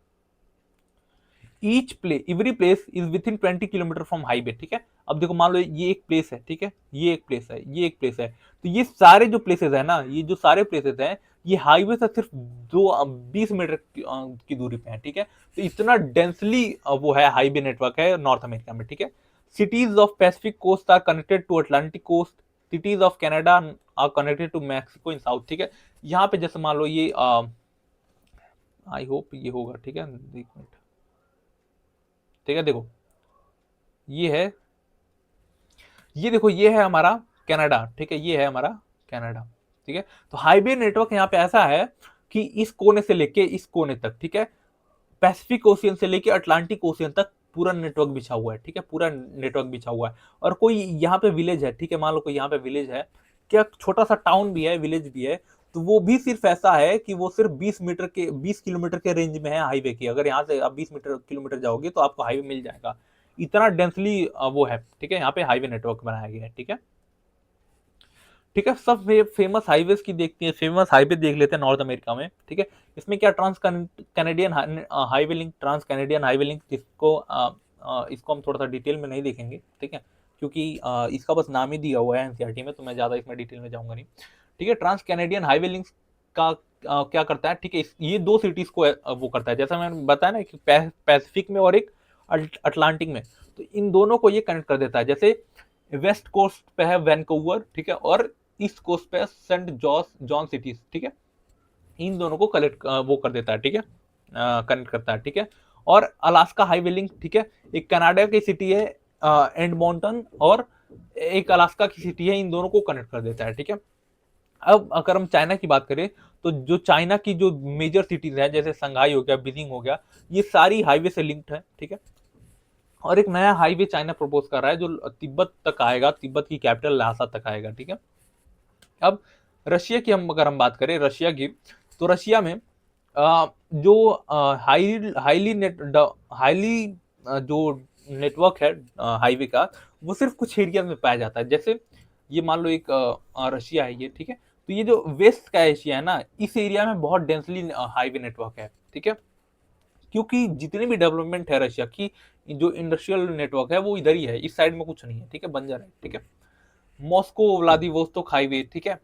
A: Every place is with in 20 kilometre from highway, ठीक है। अब देखो मान लो ये एक प्लेस है, ठीक है, ये एक प्लेस है, ये एक प्लेस है, तो ये सारे जो प्लेसेस है ना, ये जो सारे प्लेसेस हैं, ये हाईवे से सिर्फ 20 मीटर की दूरी पे है, ठीक है। तो इतना डेंसली वो है, हाईवे नेटवर्क है नॉर्थ अमेरिका में, ठीक है। Cities of Pacific coast are connected to Atlantic coast, cities of Canada are connected to Mexico in south, ठीक है। यहाँ पे जैसे मान लो ये आई होप ये होगा, ठीक है, एक मिनट, ठीक है। देखो ये है, ये देखो ये है हमारा कनाडा, ठीक है, ये है हमारा कनाडा, ठीक है। तो हाईवे नेटवर्क यहाँ पे ऐसा है कि इस कोने से लेके इस कोने तक, ठीक है, पैसिफिक ओशियन से लेके अटलांटिक ओशियन तक पूरा नेटवर्क बिछा हुआ है, ठीक है, पूरा नेटवर्क बिछा हुआ है। और कोई यहाँ पे विलेज है, ठीक है, मान लो कोई यहाँ पे विलेज है, क्या छोटा सा टाउन भी है, विलेज भी है, तो वो भी सिर्फ ऐसा है कि वो सिर्फ 20 किलोमीटर के रेंज में है हाईवे की। अगर यहाँ से आप 20 किलोमीटर जाओगे तो आपको हाईवे मिल जाएगा, इतना डेंसली वो है, ठीक है, यहाँ पे हाईवे नेटवर्क बनाया गया है, ठीक है। ठीक है, सब फेमस हाईवेज की देखते हैं, फेमस हाईवे देख लेते हैं नॉर्थ अमेरिका में, ठीक है। इसमें क्या trans Canadian highway link, trans Canadian highway link, जिसको इसको हम थोड़ा सा डिटेल में नहीं देखेंगे, ठीक है, क्योंकि इसका बस नाम ही दिया हुआ है एनसीईआरटी में, तो मैं ज्यादा इसमें डिटेल में जाऊंगा नहीं, ठीक है। ट्रांस कैनेडियन हाईवे लिंक का क्या करता है, ठीक है, ये दो सिटीज को वो करता है, जैसा मैंने बताया ना कि पैसिफिक में और एक अटलांटिक में, तो इन दोनों को ये कनेक्ट कर देता है। जैसे वेस्ट कोस्ट पे है वैनकूवर, ठीक है, और ईस्ट कोस्ट पे सेंट जॉन सिटीज, ठीक है, इन दोनों को कलेक्ट वो कर देता है, ठीक है, कनेक्ट करता है, ठीक है। और अलास्का हाईवे लिंक, ठीक है, एक कनाडा की सिटी है एडमॉन्टन, और एक अलास्का की सिटी है, इन दोनों को कनेक्ट कर देता है, ठीक है। अब अगर हम चाइना की बात करें, तो जो चाइना की जो मेजर सिटीज है, जैसे संघाई हो गया, बीजिंग हो गया, ये सारी हाईवे से लिंक्ड है, ठीक है। और एक नया हाईवे चाइना प्रपोज कर रहा है जो तिब्बत तक आएगा, तिब्बत की कैपिटल ल्हासा तक आएगा, ठीक है। अब रशिया की हम अगर हम बात करें, रशिया की, तो रशिया में जो हाईली जो नेटवर्क है हाईवे का, वो सिर्फ कुछ एरिया में पाया जाता है। जैसे ये मान लो एक रशिया है ये, ठीक है, तो ये जो वेस्ट का एशिया है ना, इस एरिया में बहुत डेंसली हाईवे नेटवर्क है, ठीक है, क्योंकि जितनी भी डेवलपमेंट है रशिया की, जो इंडस्ट्रियल नेटवर्क है वो इधर ही है, इस साइड में कुछ नहीं है, ठीक है, बंजर है, ठीक है। मॉस्को व्लादिवोस्तोक हाईवे, ठीक है,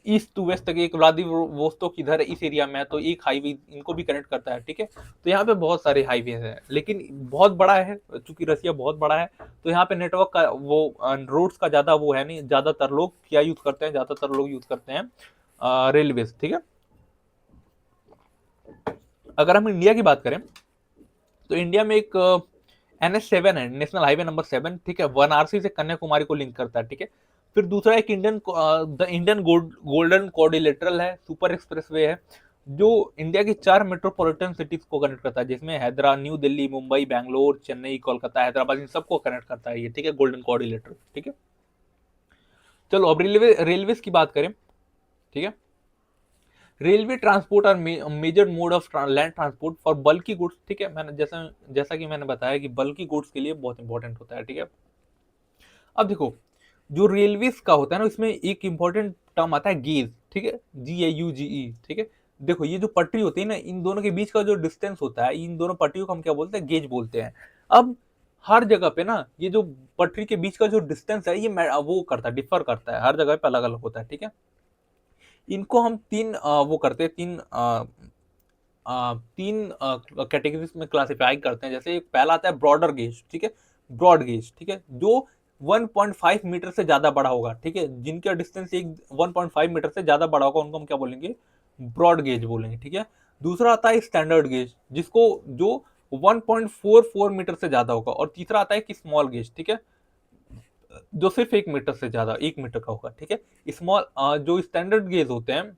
A: ईस्ट टू वेस्ट तक एक व्लादिवोस्तोक इधर इस एरिया में है, तो एक हाईवे इनको भी कनेक्ट करता है, ठीक है। तो यहाँ पे बहुत सारे हाईवे हैं, लेकिन बहुत बड़ा है, चूंकि रशिया बहुत बड़ा है, तो यहाँ पे नेटवर्क का वो रोड्स का ज्यादा वो है नहीं, ज्यादातर लोग क्या यूज करते हैं, ज्यादातर लोग यूज करते हैं रेलवेज, ठीक है। अगर हम इंडिया की बात करें, तो इंडिया में एक NH7 है, नेशनल हाईवे नंबर 7, ठीक है, वाराणसी से कन्याकुमारी को लिंक करता है, ठीक है। फिर दूसरा एक द इंडियन गोल्डन कोऑर्डिनेटरल है, सुपर एक्सप्रेसवे है, जो इंडिया की 4 मेट्रोपॉलिटन सिटीज को कनेक्ट करता है, जिसमें हैदराबाद, न्यू दिल्ली, मुंबई, बैंगलोर, चेन्नई, कोलकाता, हैदराबाद, इन सबको कनेक्ट करता है ये, ठीक है, गोल्डन कोऑर्डिनेटर, ठीक है। चलो अब रेलवे की बात करें, ठीक है। रेलवे ट्रांसपोर्ट और major mode of land transport for bulky goods, ठीक है, मैंने जैसा जैसा कि मैंने बताया कि बल्की गुड्स के लिए बहुत इंपॉर्टेंट होता है, ठीक है। अब देखो, जो रेलवेज का होता है ना, इसमें एक इंपॉर्टेंट टर्म आता है गेज, ठीक है, GAUGE, ठीक है। देखो ये जो पटरी होती है ना, इन दोनों के बीच का जो डिस्टेंस होता है, इन दोनों पटरियों को हम क्या बोलते हैं, गेज बोलते हैं। अब हर जगह पे ना ये जो पटरी के बीच का जो डिस्टेंस है, ये वो करता है, डिफर करता है, हर जगह पे अलग अलग होता है, ठीक है। इनको हम तीन वो करते हैं, तीन कैटेगरीज में क्लासिफाई करते हैं। जैसे पहला आता है ब्रॉडर गेज, ठीक है, ब्रॉड गेज, ठीक है, जो 1.5 मीटर से ज्यादा बड़ा होगा, ठीक है, जिनका डिस्टेंस एक 1.5 मीटर से ज्यादा बड़ा होगा, उनको हम क्या बोलेंगे, ब्रॉड गेज बोलेंगे, ठीक है। दूसरा आता है स्टैंडर्ड गेज, जिसको जो 1.44 मीटर से ज्यादा होगा, और तीसरा आता है कि स्मॉल गेज, ठीक है, जो सिर्फ 1 मीटर से ज्यादा 1 मीटर का होगा, ठीक है। स्मॉल जो स्टैंडर्ड गेज होते हैं,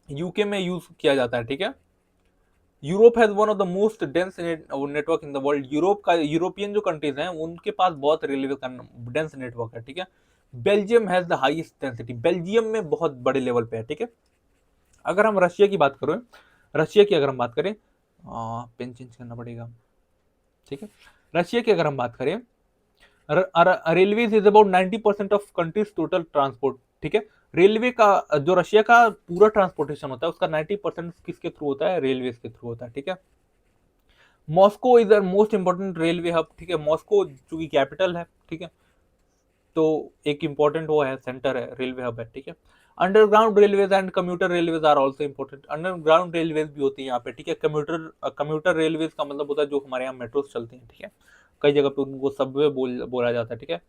A: यूके में यूज किया जाता है, ठीक है। Europe has one of the most dense network in the world, Europe का, यूरोपियन जो कंट्रीज हैं उनके पास बहुत रेलवे का डेंस नेटवर्क है, ठीक है। Belgium has the highest density, Belgium में बहुत बड़े लेवल पे है, ठीक है। अगर हम रशिया की बात करें, रशिया की अगर हम बात करें, पेन चेंज करना पड़ेगा, ठीक है। रशिया की अगर हम बात करें, railway is about 90% of countries total transport, ठीक है। रेलवे का जो रशिया का पूरा ट्रांसपोर्टेशन होता है उसका 90% किसके थ्रू होता है, रेलवे के थ्रू होता है, ठीक है। Moscow is the most important railway hub, ठीक है, मॉस्को चूंकि कैपिटल है, ठीक है, तो एक इंपॉर्टेंट वो है, सेंटर है, रेलवे हब है, ठीक है। Underground railways and commuter railways are also important, underground railways भी होती है यहाँ पे, ठीक है। कम्यूटर रेलवेज का मतलब होता है जो हमारे यहाँ मेट्रो चलती हैं, ठीक है, कई जगह पे उनको सबवे बोला जाता है, ठीक है।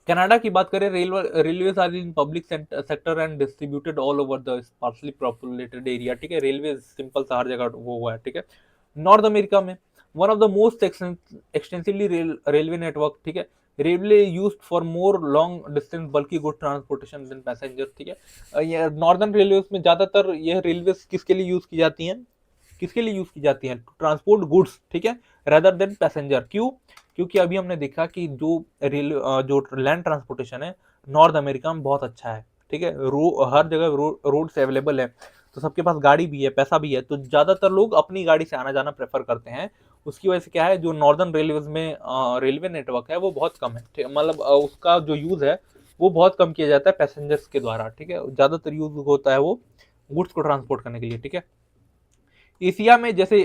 A: कनाडा की बात करें, railways are in public sector and distributed all over the sparsely populated area, ठीक है, रेलवे सिंपल सा हर जगह वो हुआ है, ठीक है। नॉर्थ अमेरिका में one of the most extensively railway network, ठीक है, railway used for more long distance बल्कि गुड ट्रांसपोर्टेशन देन पैसेंजर, ठीक है। नॉर्दर्न रेलवे में ज्यादातर यह रेलवे किसके लिए यूज की जाती हैं, किसके लिए यूज की जाती हैं, ट्रांसपोर्ट गुड्स, ठीक है, रादर देन पैसेंजर। क्यों? क्योंकि अभी हमने देखा कि जो लैंड ट्रांसपोर्टेशन है नॉर्थ अमेरिका में बहुत अच्छा है, ठीक है, हर जगह रोड से अवेलेबल है, तो सबके पास गाड़ी भी है, पैसा भी है, तो ज्यादातर लोग अपनी गाड़ी से आना जाना प्रेफर करते हैं। उसकी वजह से क्या है, जो नॉर्दर्न रेलवेज में रेलवे नेटवर्क है वो बहुत कम है, ठीक है, मतलब उसका जो यूज है वो बहुत कम किया जाता है पैसेंजर्स के द्वारा, ठीक है, ज्यादातर यूज होता है वो गुड्स को ट्रांसपोर्ट करने के लिए, ठीक है। एशिया में जैसे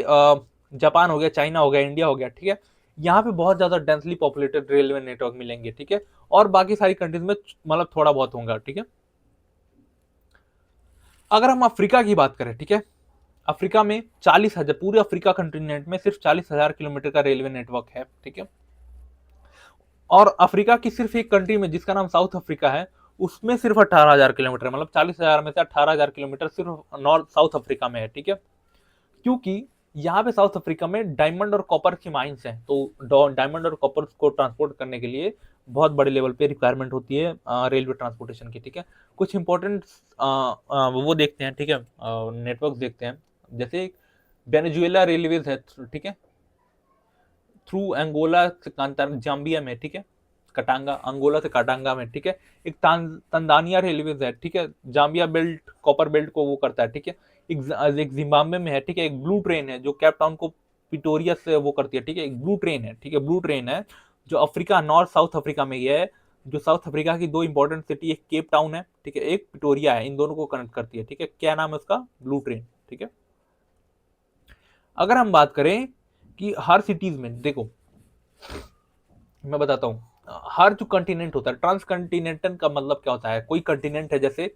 A: जापान हो गया, चाइना हो गया, इंडिया हो गया, ठीक है, यहाँ पे बहुत ज्यादा डेंसली पॉपुलेटेड रेलवे नेटवर्क मिलेंगे, ठीक है, और बाकी सारी कंट्रीज में मतलब थोड़ा बहुत होगा, ठीक है। अगर हम अफ्रीका की बात करें, ठीक है, अफ्रीका में 40,000, पूरे अफ्रीका कंटिनेंट में सिर्फ 40,000 किलोमीटर का रेलवे नेटवर्क है, ठीक है। और अफ्रीका की सिर्फ एक कंट्री में जिसका नाम साउथ अफ्रीका है, उसमें सिर्फ 18,000 किलोमीटर, मतलब 40,000 में से 18,000 किलोमीटर सिर्फ नॉर्थ साउथ अफ्रीका में है, ठीक है। क्योंकि यहाँ पे साउथ अफ्रीका में डायमंड और कॉपर की माइंस हैं, तो डायमंड और कॉपर को ट्रांसपोर्ट करने के लिए बहुत बड़े लेवल पे रिक्वायरमेंट होती है रेलवे ट्रांसपोर्टेशन की, ठीक है। कुछ इंपॉर्टेंट वो देखते हैं, ठीक है, नेटवर्क देखते हैं, जैसे वेनेजुएला रेलवेज है, ठीक है, थ्रू अंगोला से जाम्बिया में, ठीक है, कटांगा, अंगोला से काटांगा में, ठीक है। एक तंजानिया रेलवेज है, ठीक है, जाम्बिया बेल्ट कॉपर बेल्ट को वो करता है, ठीक है। एक जिम्बाब्वे में है, ठीक है, एक ब्लू ट्रेन है जो केप टाउन को पिटोरिया से वो करती है, ठीक है, एक ब्लू ट्रेन है, ठीक है, ब्लू ट्रेन है जो अफ्रीका नॉर्थ साउथ अफ्रीका में ही है, जो साउथ अफ्रीका की दो इंपॉर्टेंट सिटी, एक केप टाउन है, ठीक है, एक पिटोरिया है, इन दोनों को कनेक्ट करती है, ठीक है, क्या नाम है उसका, ब्लू ट्रेन, ठीक है। अगर हम बात करें कि हर सिटीज में देखो, मैं बताता हूँ, हर जो कंटिनेंट होता है, ट्रांस कंटिनेंटल का मतलब क्या होता है, कोई कंटिनेंट है, जैसे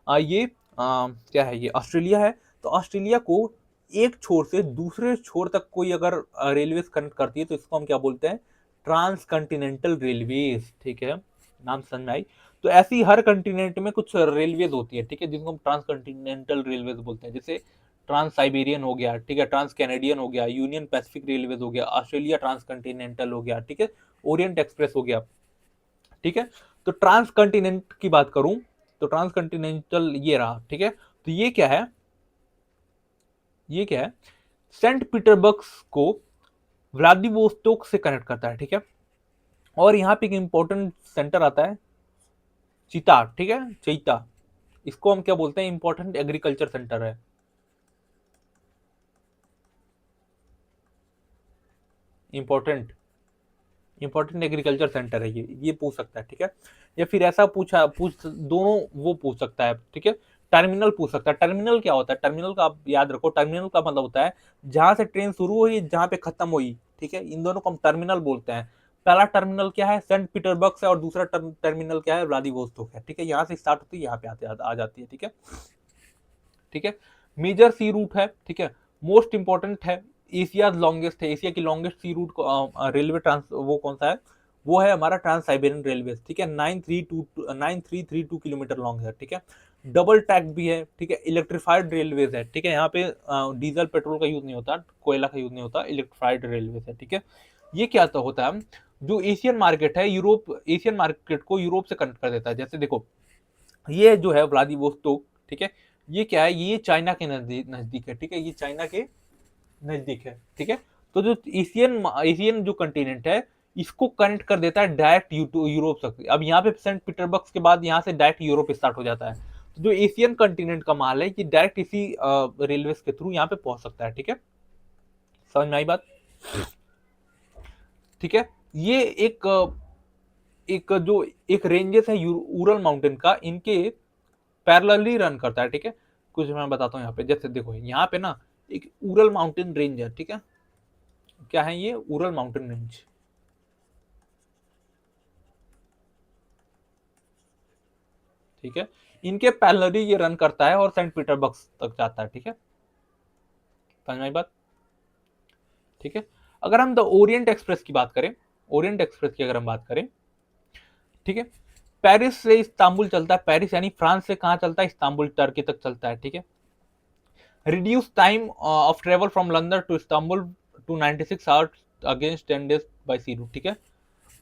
A: ये क्या है, ये ऑस्ट्रेलिया है, तो ऑस्ट्रेलिया को एक छोर से दूसरे छोर तक कोई अगर रेलवे कनेक्ट करती है तो इसको हम क्या बोलते हैं, ट्रांस कंटिनेंटल रेलवेज, ठीक है, नाम समझ में आई। तो ऐसी हर कंटिनेंट में कुछ रेलवेज होती है, ठीक है, जिनको हम ट्रांस कंटिनेंटल रेलवेज बोलते हैं, जैसे ट्रांस साइबेरियन हो गया, ठीक है, ट्रांस कैनेडियन हो गया, यूनियन पैसिफिक रेलवेज हो गया, ऑस्ट्रेलिया ट्रांस कंटिनेंटल हो गया, ठीक है, ओरिएंट एक्सप्रेस हो गया, ठीक है। तो ट्रांस कंटिनेंट की बात करूं तो ट्रांस कंटिनेंटल ये रहा, ठीक है, तो ये क्या है, ये क्या है, सेंट पीटर्सबर्ग को व्लादिवोस्तोक से कनेक्ट करता है, ठीक है। और यहाँ पे एक इंपॉर्टेंट सेंटर आता है, चीता, ठीक है, चीता, इसको हम क्या बोलते हैं, इंपॉर्टेंट एग्रीकल्चर सेंटर है, इंपॉर्टेंट इंपॉर्टेंट एग्रीकल्चर सेंटर है, ये पूछ सकता है, ठीक है। या फिर ऐसा पूछ दोनों वो पूछ सकता है, ठीक है। टर्मिनल पूछ सकता है, टर्मिनल क्या होता है, टर्मिनल का आप याद रखो, टर्मिनल का मतलब होता है जहां से ट्रेन शुरू हुई जहां पे खत्म हुई, ठीक है, इन दोनों को हम टर्मिनल बोलते हैं। पहला टर्मिनल क्या है, सेंट पीटर्सबर्ग से, और दूसरा टर्मिनल क्या है, व्लादिवोस्तोक है, ठीक है, यहाँ से स्टार्ट होती है, यहाँ पे आ जाती है, ठीक है, ठीक है। मेजर सी रूट है, ठीक है, मोस्ट इंपॉर्टेंट है, एशिया लॉन्गेस्ट है, एशिया की लॉन्गेस्ट सी रूट रेलवे ट्रांस वो कौन सा है, वो है हमारा ट्रांस साइबेरियन रेलवे, ठीक है, 9332 किलोमीटर लॉन्ग है, ठीक है। डबल टैक भी है, ठीक है, इलेक्ट्रिफाइड रेलवेज है, ठीक है, यहाँ पे डीजल पेट्रोल का यूज नहीं होता, कोयला का यूज नहीं होता, इलेक्ट्रिफाइड रेलवेज है, ठीक है। ये क्या तो होता है, जो एशियन मार्केट है, यूरोप एशियन मार्केट को यूरोप से कनेक्ट कर देता है, जैसे देखो ये जो है व्लादिवोस्तोक, ठीक है, ये क्या है, ये चाइना के नजदीक नजदीक है, ठीक है, ये चाइना के नजदीक है, ठीक है। तो जो एशियन एशियन जो कंटिनेंट है इसको कनेक्ट कर देता है डायरेक्ट यूरोप तक। अब यहाँ पे सेंट पीटर्सबर्ग के बाद यहाँ से डायरेक्ट यूरोप स्टार्ट हो जाता है, तो जो एशियन कंटिनेंट का माल है ये डायरेक्ट इसी रेलवे के थ्रू यहाँ पे पहुंच सकता है, ठीक है, समझ में आई बात, ठीक है। ये एक एक रेंजेस है उरल माउंटेन का, इनके पैरेलली रन करता है, ठीक है। कुछ मैं बताता हूँ यहाँ पे, जैसे देखो यहाँ पे ना एक उरल माउंटेन रेंज है, ठीक है। क्या है ये? उरल माउंटेन रेंज, ठीक है। इनके पैरेलली ये रन करता है और सेंट पीटर्सबर्ग तक जाता है, ठीक है। समझ में आई बात? ठीक है। अगर हम द ओरिएंट एक्सप्रेस की बात करें, ओरिएंट एक्सप्रेस की अगर हम बात करें, ठीक है, पेरिस से इस्तांबुल चलता है, पेरिस यानी फ्रांस से कहाँ चलता है? इस्तांबुल टर्की तक चलता है, ठीक है। Reduce time of travel from London to Istanbul to 96 hours against 10 days by sea route, ठीक है।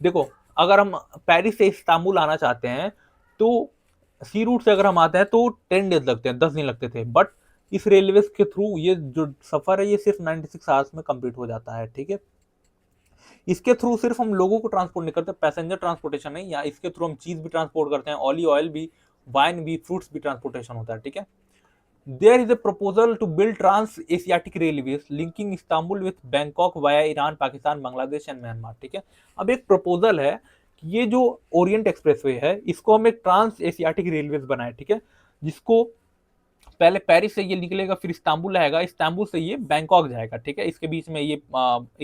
A: देखो, अगर हम पेरिस से इस्तांबुल आना चाहते हैं तो सी रूट से अगर हम आते हैं तो 10 डेज लगते हैं, 10 दिन लगते थे, बट इस रेलवे के थ्रू ये जो सफर है ये सिर्फ 96 आवर्स में कंप्लीट हो जाता है, ठीक है। इसके थ्रू सिर्फ हम लोगों को ट्रांसपोर्ट नहीं करते, पैसेंजर ट्रांसपोर्टेशन नहीं, या इसके थ्रू हम चीज भी ट्रांसपोर्ट करते हैं, ऑलिव ऑयल भी, वाइन भी, फ्रूट्स भी ट्रांसपोर्टेशन होता है, ठीक है। There is a proposal to build trans Asiatic railways linking Istanbul with Bangkok via Iran, Pakistan, Bangladesh and Myanmar, ठीक है। अब एक प्रपोजल है कि ये जो ओरिएंट एक्सप्रेसवे है इसको हम एक ट्रांस एशियाटिक रेलवेज बनाए, ठीक है, जिसको पहले पेरिस से ये निकलेगा, फिर इस्तांबुल आएगा, इस्तांबुल से ये बैंकॉक जाएगा, ठीक है। इसके बीच में ये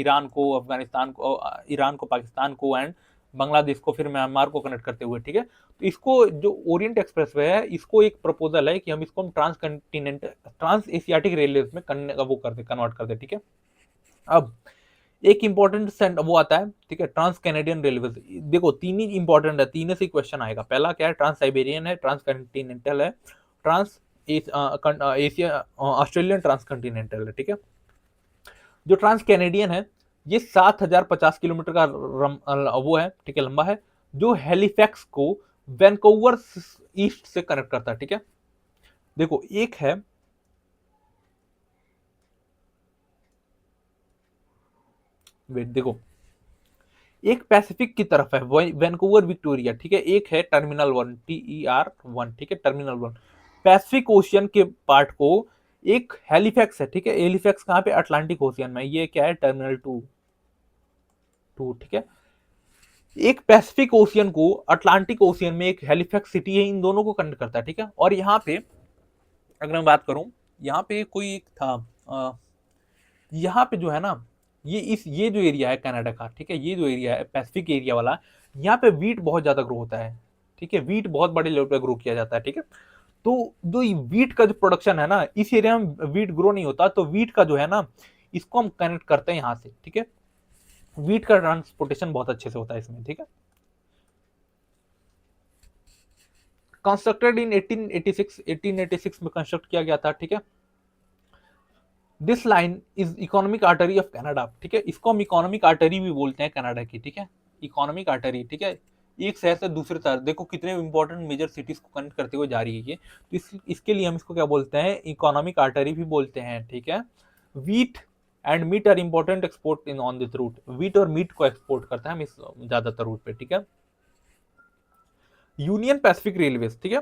A: ईरान को, अफगानिस्तान को, ईरान को, पाकिस्तान को एंड बांग्लादेश को, फिर म्यांमार को कनेक्ट करते हुए, ठीक है। तो इसको जो ओरिएंट एक्सप्रेसवे है, इसको एक प्रपोजल है कि हम इसको ट्रांस एशियाटिक रेलवे में वो कर दे, कन्वर्ट कर दे, ठीक है। अब एक इंपॉर्टेंट वो आता है, ठीक है, ट्रांस कैनेडियन रेलवे। देखो तीन ही इंपॉर्टेंट है, तीन से क्वेश्चन आएगा। पहला क्या है? ट्रांस साइबेरियन है, ट्रांस कॉन्टिनेंटल है, trans Asia Australian trans continental है, ठीक है। जो ट्रांस कैनेडियन है ये 7050 किलोमीटर का वो है, ठीक है, लंबा है, जो हेलीफैक्स को वैंकूवर ईस्ट से कनेक्ट करता है, ठीक है। देखो एक है, वेट देखो, एक पैसिफिक की तरफ है वैंकूवर विक्टोरिया, ठीक है, एक है टर्मिनल 1, TER1, ठीक है, टर्मिनल 1 पैसिफिक ओशियन के पार्ट को। एक हेलीफैक्स है, ठीक है, हेलीफैक्स कहाँ पे? अटलांटिक ओशियन में। ये क्या है? टर्मिनल 2, ठीक है। एक पैसिफिक ओशियन को अटलांटिक ओशियन में एक हेलीफैक्स सिटी है, इन दोनों को कनेक्ट करता है, ठीक है। और यहाँ पे अगर मैं बात करूं, यहाँ पे कोई एक था, यहाँ पे जो है ना, ये जो एरिया है कनाडा का, ठीक है, ये जो एरिया है पैसिफिक एरिया वाला, यहाँ पे वीट बहुत ज्यादा ग्रो होता है, ठीक है, वीट बहुत बड़े लेवल पे ग्रो किया जाता है, ठीक है। तो जो वीट का जो प्रोडक्शन है ना, इस एरिया में वीट ग्रो नहीं होता, तो वीट का जो है ना, इसको हम कनेक्ट करते हैं यहाँ से, ठीक है। वीट का ट्रांसपोर्टेशन बहुत अच्छे से होता है इसमें, ठीक है। कंस्ट्रक्टेड इन 1886 में कंस्ट्रक्ट किया गया था, ठीक है। This line is economic artery of Canada, ठीक है, इसको हम इकोनॉमिक आर्टरी भी बोलते हैं कनाडा की, ठीक है, इकोनॉमिक आर्टरी, ठीक है। एक शहर से दूसरे शहर, देखो कितने इंपॉर्टेंट मेजर सिटीज को कनेक्ट करते हुए जा रही है ये, तो इसके लिए हम इसको क्या बोलते हैं? इकोनॉमिक आर्टरी भी बोलते हैं, ठीक है। Wheat and meat are important export in on this route, wheat और मीट को एक्सपोर्ट करता है हम इस ज्यादातर रूट पे, ठीक है। यूनियन पैसिफिक रेलवेज, ठीक है,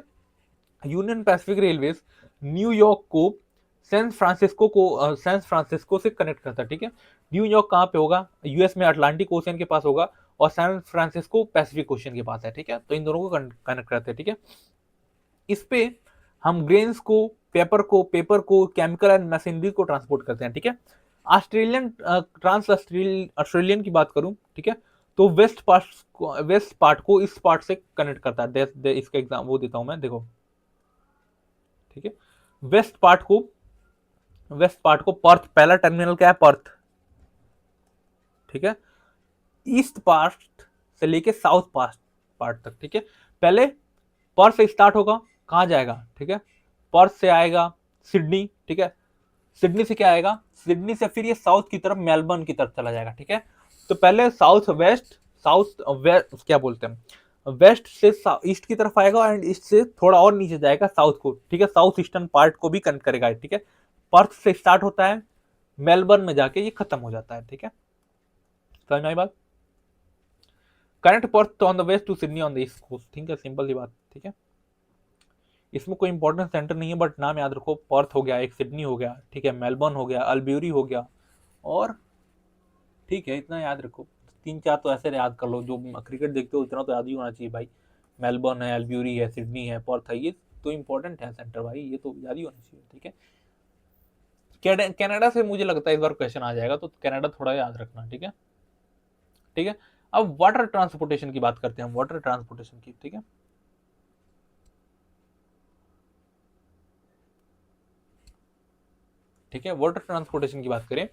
A: यूनियन पैसिफिक रेलवेज न्यूयॉर्क को सैन फ्रांसिस्को से कनेक्ट करता है, ठीक है। न्यूयॉर्क कहाँ पे होगा? यूएस में अटलांटिक ओशियन के पास होगा, और सैन फ्रांसिस्को पैसिफिक ओशियन के पास है, ठीक है। तो इन दोनों को कनेक्ट करते हैं, ठीक है। इस पे हम ग्रेन्स को, पेपर को, केमिकल एंड मशीनरी को ट्रांसपोर्ट करते हैं, ठीक है। ऑस्ट्रेलियन की बात करूं, ठीक है, तो वेस्ट पार्ट को इस पार्ट से कनेक्ट करता है। इसका एग्जाम वो देता हूं मैं, देखो, ठीक है। वेस्ट पार्ट को पर्थ, पहला टर्मिनल क्या है? पर्थ, ठीक है। ईस्ट पार्ट से लेके साउथ पार्ट तक, ठीक है। पहले पर्थ से स्टार्ट होगा, कहां जाएगा? ठीक है, पर्थ से आएगा सिडनी, ठीक है, सिडनी से क्या आएगा? सिडनी से फिर ये साउथ की तरफ, मेलबर्न की तरफ चला जाएगा, ठीक है। तो पहले साउथ वेस्ट क्या बोलते हैं, वेस्ट से ईस्ट की तरफ आएगा, एंड ईस्ट से थोड़ा और नीचे जाएगा साउथ को, ठीक है, साउथ ईस्टर्न पार्ट को भी कनेक्ट करेगा, ठीक है। पर्थ से स्टार्ट होता है, मेलबर्न में जाके ये खत्म हो जाता है, ठीक है। समझ में आई बात? Connect Perth on the west to Sydney on the east coast, ठीक है, सिंपल सी बात, ठीक है। इसमें कोई इंपॉर्टेंट सेंटर नहीं है, बट नाम याद रखो, पर्थ हो गया, एक सिडनी हो गया, ठीक है, मेलबर्न हो गया, अल्ब्यूरी हो गया, और ठीक है, इतना याद रखो, 3-4 तो ऐसे याद कर लो, जो क्रिकेट देखते हो उतना तो याद ही होना चाहिए भाई। मेलबर्न है, एल्ब्यूरी है, सिडनी है, पर्थ है, ये तो इंपॉर्टेंट है सेंटर भाई, ये तो याद ही होना चाहिए, ठीक है। कनाडा से मुझे लगता है इस बार क्वेश्चन आ जाएगा, तो कनाडा थोड़ा याद रखना, ठीक है, ठीक है। अब वाटर ट्रांसपोर्टेशन की बात करते हैं हम, वाटर ट्रांसपोर्टेशन की, ठीक है। ठीक है, वाटर ट्रांसपोर्टेशन की बात करें,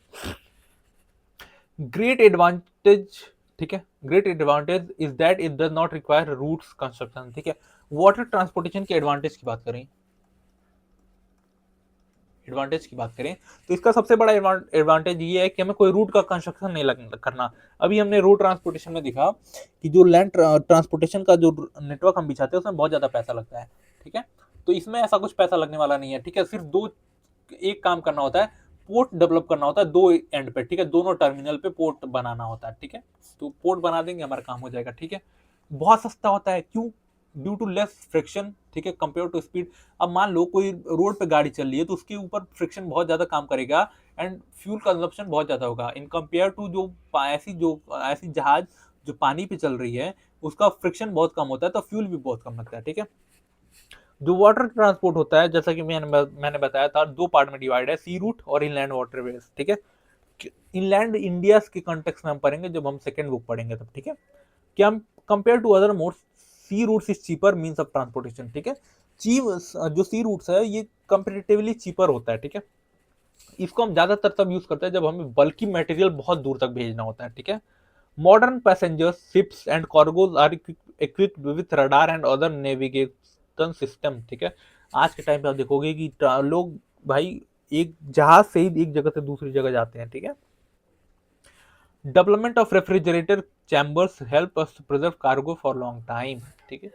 A: ग्रेट एडवांटेज, ठीक है, great advantage is that it does not require routes construction, ठीक है। वाटर ट्रांसपोर्टेशन के एडवांटेज की बात करें, एडवांटेज की बात करें तो इसका सबसे बड़ा एडवांटेज ये है कि हमें कोई रूट का कंस्ट्रक्शन नहीं करना। अभी हमने रोड ट्रांसपोर्टेशन में देखा कि जो लैंड ट्रांसपोर्टेशन का जो नेटवर्क हम बिछाते हैं उसमें बहुत ज्यादा पैसा लगता है, ठीक है। तो इसमें ऐसा कुछ पैसा लगने वाला नहीं है, ठीक है। सिर्फ दो एक काम करना होता है, पोर्ट डेवलप करना होता है दो एंड पे, ठीक है, दोनों टर्मिनल पे पोर्ट बनाना होता है, ठीक है। तो पोर्ट बना देंगे, हमारा काम हो जाएगा, ठीक है। बहुत सस्ता होता है, क्यों? ड्यू टू लेस फ्रिक्शन, ठीक है, कंपेयर टू स्पीड। अब मान लो कोई रोड पे गाड़ी चल रही है तो उसके ऊपर फ्रिक्शन बहुत ज्यादा काम करेगा एंड फ्यूल कंजप्शन बहुत ज्यादा होगा इन कंपेयर टू जो ऐसी जहाज जो पानी पे चल रही है, उसका फ्रिक्शन बहुत कम होता है, तो फ्यूल भी बहुत कम लगता है, ठीक है। जो वाटर ट्रांसपोर्ट होता है, जैसा कि मैंने बताया था, दो पार्ट में डिवाइड है, सी रूट और इनलैंड वाटरवेज, ठीक है। इनलैंड इंडिया के कॉन्टेक्स्ट में हम पढ़ेंगे जब हम सेकेंड बुक पढ़ेंगे तब, ठीक है। क्या हम compare to other modes, sea routes is cheaper means of transportation, ठीक है। चीप जो सी रूट्स है ये कंपेरेटिवली चीपर होता है, ठीक है। इसको हम ज्यादातर तब यूज करते हैं जब हमें बल्कि मटेरियल बहुत दूर तक भेजना होता है, ठीक है। Modern passengers ships and cargos are equipped with radar and other navigation system, ठीक है। आज के टाइम पे आप देखोगे कि लोग भाई एक जहाज से ही एक जगह से दूसरी जगह जाते हैं, ठीक है। Development of refrigerator chambers help us to preserve cargo for long time, ठीक है।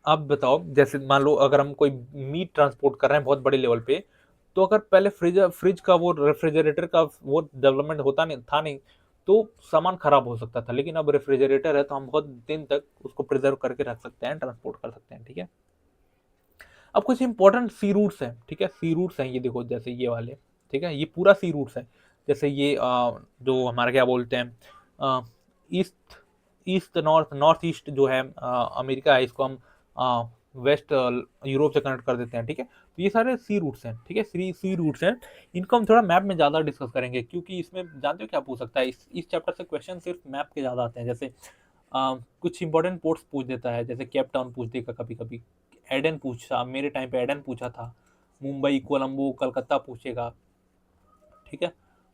A: अब बताओ, जैसे मान लो अगर हम कोई मीट ट्रांसपोर्ट कर रहे हैं बहुत बड़े लेवल पे, तो अगर पहले फ्रिज का वो रेफ्रिजरेटर का वो डेवलपमेंट होता नहीं था, नहीं तो सामान खराब हो सकता था, लेकिन अब रेफ्रिजरेटर है तो हम बहुत दिन तक उसको प्रिजर्व करके रख सकते हैं, ट्रांसपोर्ट कर सकते हैं, ठीक है। अब कुछ इंपॉर्टेंट सी रूट्स हैं, ठीक है, सी रूट्स हैं, ये देखो जैसे ये वाले, ठीक है, ये पूरा सी रूट्स है। जैसे ये जो हमारा क्या बोलते हैं, east east north north east जो है अमेरिका है, इसको हम वेस्ट यूरोप से कनेक्ट कर देते हैं, ठीक है। तो ये सारे सी रूट्स हैं, ठीक है, सी रूट्स हैं। इनको हम थोड़ा मैप में ज़्यादा डिस्कस करेंगे, क्योंकि इसमें जानते हो क्या पूछ सकता है, इस चैप्टर से क्वेश्चन सिर्फ मैप के ज़्यादा आते हैं। जैसे कुछ इंपॉर्टेंट पोर्ट्स पूछ देता है, जैसे केप टाउन पूछ देगा कभी कभी, एडन पूछा, मेरे टाइम पे एडन पूछा था, मुंबई, कोलंबो, कलकत्ता पूछेगा, ठीक है।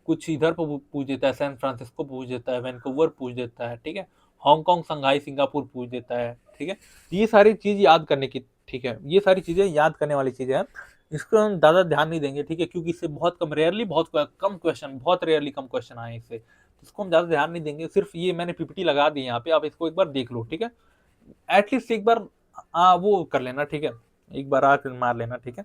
A: कुछ इधर पर पूछ देता है, सैन फ्रांसिस्को पूछ देता है, वैंकूवर पूछ देता है, ठीक है। हांगकांग, संघाई, सिंगापुर पूछ देता है, ठीक है। ये सारी चीज याद करने की, ठीक है, ये सारी चीजें याद करने वाली चीजें हैं। इसको हम ज्यादा ध्यान नहीं देंगे, ठीक है, क्योंकि इससे बहुत कम, रेयरली बहुत कम क्वेश्चन, बहुत रेयरली कम क्वेश्चन आए इससे, इसको हम ज्यादा ध्यान नहीं देंगे। सिर्फ ये मैंने पीपीटी लगा दी यहाँ पे, आप इसको एक बार देख लो, ठीक है। एटलीस्ट एक बार वो कर लेना, ठीक है, एक बार आकर मार लेना, ठीक है।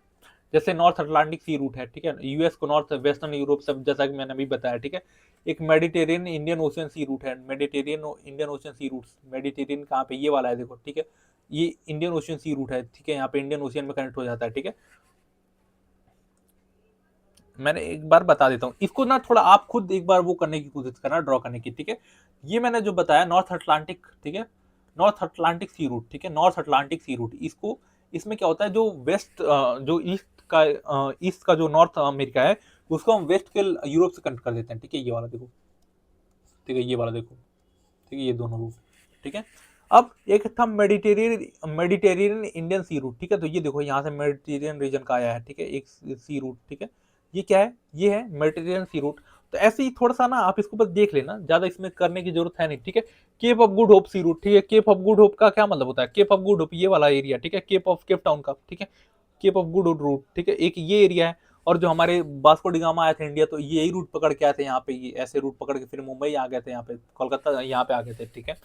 A: जैसे नॉर्थ अटलांटिक सी रूट है, ठीक है, यूएस को नॉर्थ वेस्टर्न यूरोप सब, जैसा कि मैंने अभी बताया, ठीक है। एक मेडिटेरियन इंडियन ओशियन सी रूट है, मेडिटेरियन इंडियन ओशियन सी रूट, मेडिटेरियन कहाँ पे, ये वाला है देखो, ठीक है। ये इंडियन ओशियन सी रूट है, ठीक है, यहाँ पे इंडियन ओशियन में कनेक्ट हो जाता है, ठीक है। मैंने एक बार बता देता हूँ इसको ना, थोड़ा आप खुद एक बार वो करने की कोशिश करना, ड्रॉ करने की, ठीक है। ये मैंने जो बताया नॉर्थ अटलांटिक, ठीक है, नॉर्थ अटलांटिक सी रूट, ठीक है, नॉर्थ अटलांटिक सी रूट, इसको, इसमें क्या होता है, जो वेस्ट जो ईस्ट का जो नॉर्थ अमेरिका है, उसको हम वेस्ट के यूरोप से कनेक्ट कर देते हैं, ठीक है। ये वाला देखो, ठीक है, ये वाला देखो, ठीक है, ये दोनों रूट, ठीक है। अब एक था मेडिटेरियन इंडियन सी रूट, ठीक है। तो ये देखो यहाँ से मेडिटेरियन रीजन का आया है, ठीक है, एक सी रूट, ठीक है। ये क्या है, ये है मेडिटेरियन सी रूट। तो ऐसे ही थोड़ा सा ना आप इसको बस देख लेना, ज्यादा इसमें करने की जरूरत है नहीं, ठीक है। Cape of Good Hope sea route, ठीक है। केप ऑफ गुड होप का क्या मतलब होता है, केप ऑफ गुड होप ये वाला एरिया, ठीक है, केप टाउन का, ठीक है, Cape of Good Hope route, ठीक है, एक ये एरिया है। और जो हमारे वास्को डिगामा आए थे इंडिया, तो यही रूट पकड़ के आए थे यहाँ पे, ये ऐसे रूट पकड़ के फिर मुंबई आ गए थे, यहाँ पे कोलकाता यहाँ पे आ गए थे, ठीक है।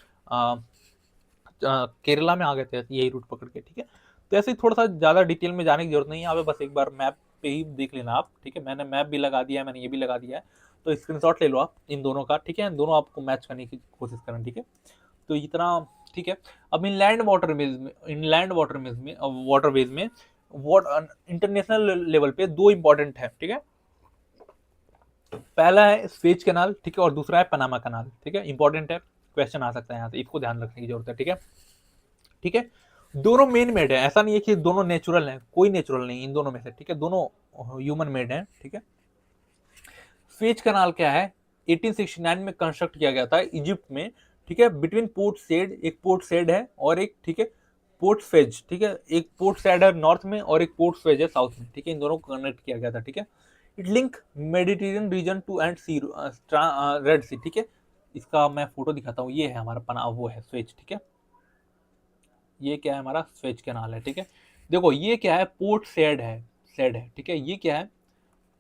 A: केरला में आ गए थे यही रूट पकड़ के, ठीक है। तो ऐसे ही थोड़ा सा ज्यादा डिटेल में जाने की जरूरत नहीं है, यहाँ पे बस एक बार मैप पे ही देख लेना आप, ठीक है। मैंने मैप भी लगा दिया है, मैंने ये भी लगा दिया है, तो स्क्रीनशॉट ले लो आप इन दोनों का, ठीक है, दोनों आपको मैच करने की कोशिश करना, ठीक है। तो इतना, ठीक है। अब इनलैंड वाटरवेज में इंटरनेशनल लेवल पे दो इंपॉर्टेंट है, ठीक है। पहला है स्वेज कैनाल, ठीक है, और दूसरा है पनामा कैनाल, ठीक है, इंपॉर्टेंट है, क्वेश्चन आ सकता है यहाँ से, इसको ध्यान रखने की जरूरत है, ठीक है। ठीक है, दोनों मेन मेड है, ऐसा नहीं है कि दोनों नेचुरल हैं, कोई नेचुरल नहीं इन दोनों में से, ठीक है, दोनों ह्यूमन मेड हैं, ठीक है। स्वेज कैनाल क्या है, 1869 में कंस्ट्रक्ट किया गया था इजिप्ट में, ठीक है, बिटवीन पोर्ट सेड, एक पोर्ट सेड है और एक, ठीक है, पोर्ट स्वेज, ठीक है, एक पोर्ट सेड है नॉर्थ में और एक पोर्ट स्वेज है साउथ में, ठीक है, इन दोनों को कनेक्ट किया गया था, ठीक है। It link Mediterranean region to and sea Red Sea, ठीक है। इसका मैं फोटो दिखाता हूँ, ये है हमारा पना, वो है स्वेज, ठीक है, ये क्या है हमारा स्वेज कैनाल है, ठीक है। देखो ये क्या है, पोर्ट सेड है, ठीक है, ये क्या है,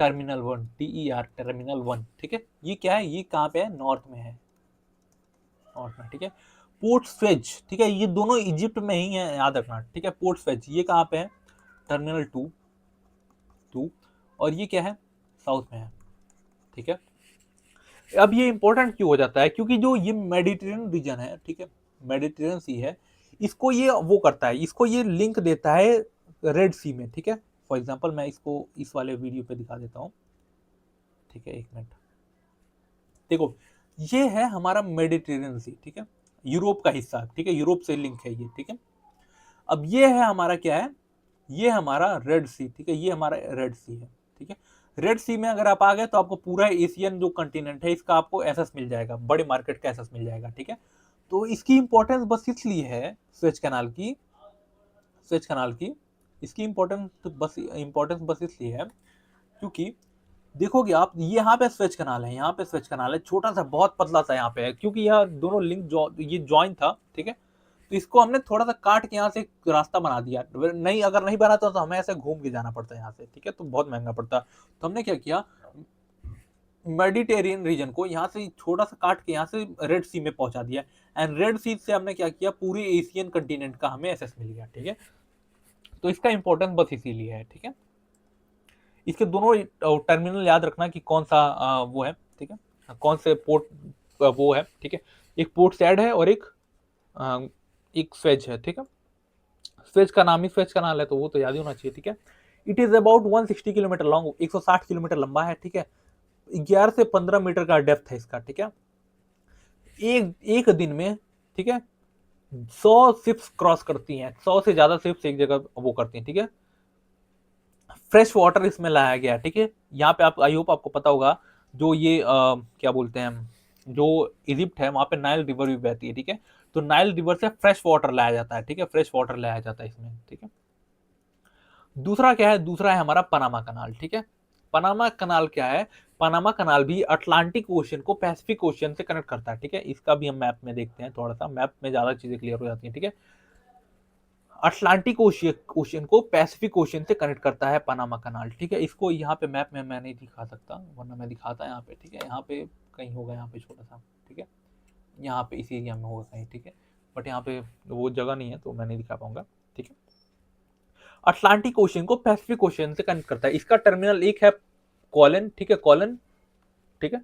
A: terminal one, TER terminal one, ठीक है, ये क्या है, ये कहाँ पे है, नॉर्थ में है, नॉर्थ में, ठीक है। पोर्ट स्वेज, ठीक है, ये दोनों इजिप्ट में ही है, याद रखना, ठीक है। पोर्ट स्वेज ये कहाँ पे है, टर्मिनल टू, और ये क्या है, साउथ में है, ठीक है। अब ये इंपॉर्टेंट क्यों हो जाता है, क्योंकि जो ये मेडिटेरियन रीजन है, ठीक है, मेडिटेरियन सी है, इसको ये वो करता है, इसको ये लिंक देता है रेड सी में, ठीक है। फॉर एग्जाम्पल मैं इसको इस वाले वीडियो पे दिखा देता हूँ, ठीक है, एक मिनट। देखो ये है हमारा मेडिटेरियन सी, ठीक है, यूरोप का हिस्सा, ठीक है, यूरोप से लिंक है ये, ठीक है। अब ये है हमारा क्या है, ये हमारा रेड सी, ठीक है, ये हमारा रेड सी है, ठीक है। रेड सी में अगर आप आ गए तो आपको पूरा एशियन जो कंटिनेंट है इसका आपको एसेस मिल जाएगा, बड़े मार्केट का एसेस मिल जाएगा, ठीक है। तो इसकी इंपॉर्टेंस बस इसलिए है स्वेज कैनाल की, स्वेज कैनाल की इसकी इंपॉर्टेंस बस इसलिए है क्योंकि देखोगे आप, ये यहाँ पे स्वेज कैनाल है, यहाँ पे स्वेज कैनाल है, छोटा सा बहुत पतला सा यहाँ पे है, क्योंकि यह दोनों लिंक ये ज्वाइन था, ठीक है। तो इसको हमने थोड़ा सा काट के यहाँ से एक रास्ता बना दिया, नहीं अगर नहीं बनाता तो हमें ऐसे घूम के जाना पड़ता है यहाँ से, ठीक है, तो बहुत महंगा पड़ता। तो हमने क्या किया, मेडिटेरियन रीजन को यहाँ से छोटा सा काट के यहाँ से रेड सी में पहुंचा दिया, एंड रेड सी से हमने क्या किया, पूरे एशियन कंटिनेंट का हमें एसेस मिल गया, ठीक है। तो इसका इंपॉर्टेंस बस इसीलिए है, ठीक है। इसके दोनों टर्मिनल याद रखना कि कौन सा वो है, ठीक है, कौन से पोर्ट वो है, ठीक है। एक पोर्ट सैड है और एक स्वेज है, ठीक है। स्वेज का नाम ही स्वेज कैनाल है तो वो तो याद ही होना चाहिए, ठीक है। It is about 160 kilometre long, 160 kilometre लंबा है, ठीक है। 11 से 15 मीटर का डेप्थ है इसका, ठीक है। एक एक दिन में, ठीक है, 100 शिप्स क्रॉस करती हैं, 100 से ज्यादा शिप्स एक जगह वो करती हैं, ठीक है। फ्रेश वाटर इसमें लाया गया, ठीक है। यहाँ पे आप, आई होप आपको पता होगा, जो ये क्या बोलते हैं, जो इजिप्ट है वहां पे नाइल रिवर भी बहती है, ठीक है। तो नाइल रिवर से फ्रेश वाटर लाया जाता है, ठीक है, फ्रेश वाटर लाया जाता है इसमें, ठीक है। दूसरा क्या है, दूसरा है हमारा पनामा कनाल, ठीक है। पनामा कनाल क्या है, पनामा कनाल भी अटलांटिक ओशियन को पैसिफिक ओशियन से कनेक्ट करता है, ठीक है। इसका भी हम मैप में देखते हैं, थोड़ा सा मैप में ज्यादा चीजें क्लियर हो जाती हैं, ठीक है। अटलांटिक ओशियन को पैसिफिक ओशियन से कनेक्ट करता है पनामा कनाल, ठीक है। इसको यहाँ पे मैप में मैं नहीं दिखा सकता, वरना मैं दिखाता यहाँ पे, ठीक है, यहाँ पे कहीं होगा, यहाँ पे छोटा सा, ठीक है, यहाँ पे इस एरिया में होगा कहीं, ठीक है, बट यहाँ पे वो जगह नहीं है तो मैं नहीं दिखा पाऊंगा, ठीक है। अटलांटिक ओशियन को पैसिफिक ओशियन से कनेक्ट करता है, इसका टर्मिनल एक है कॉलन, ठीक है, कॉलन, ठीक है,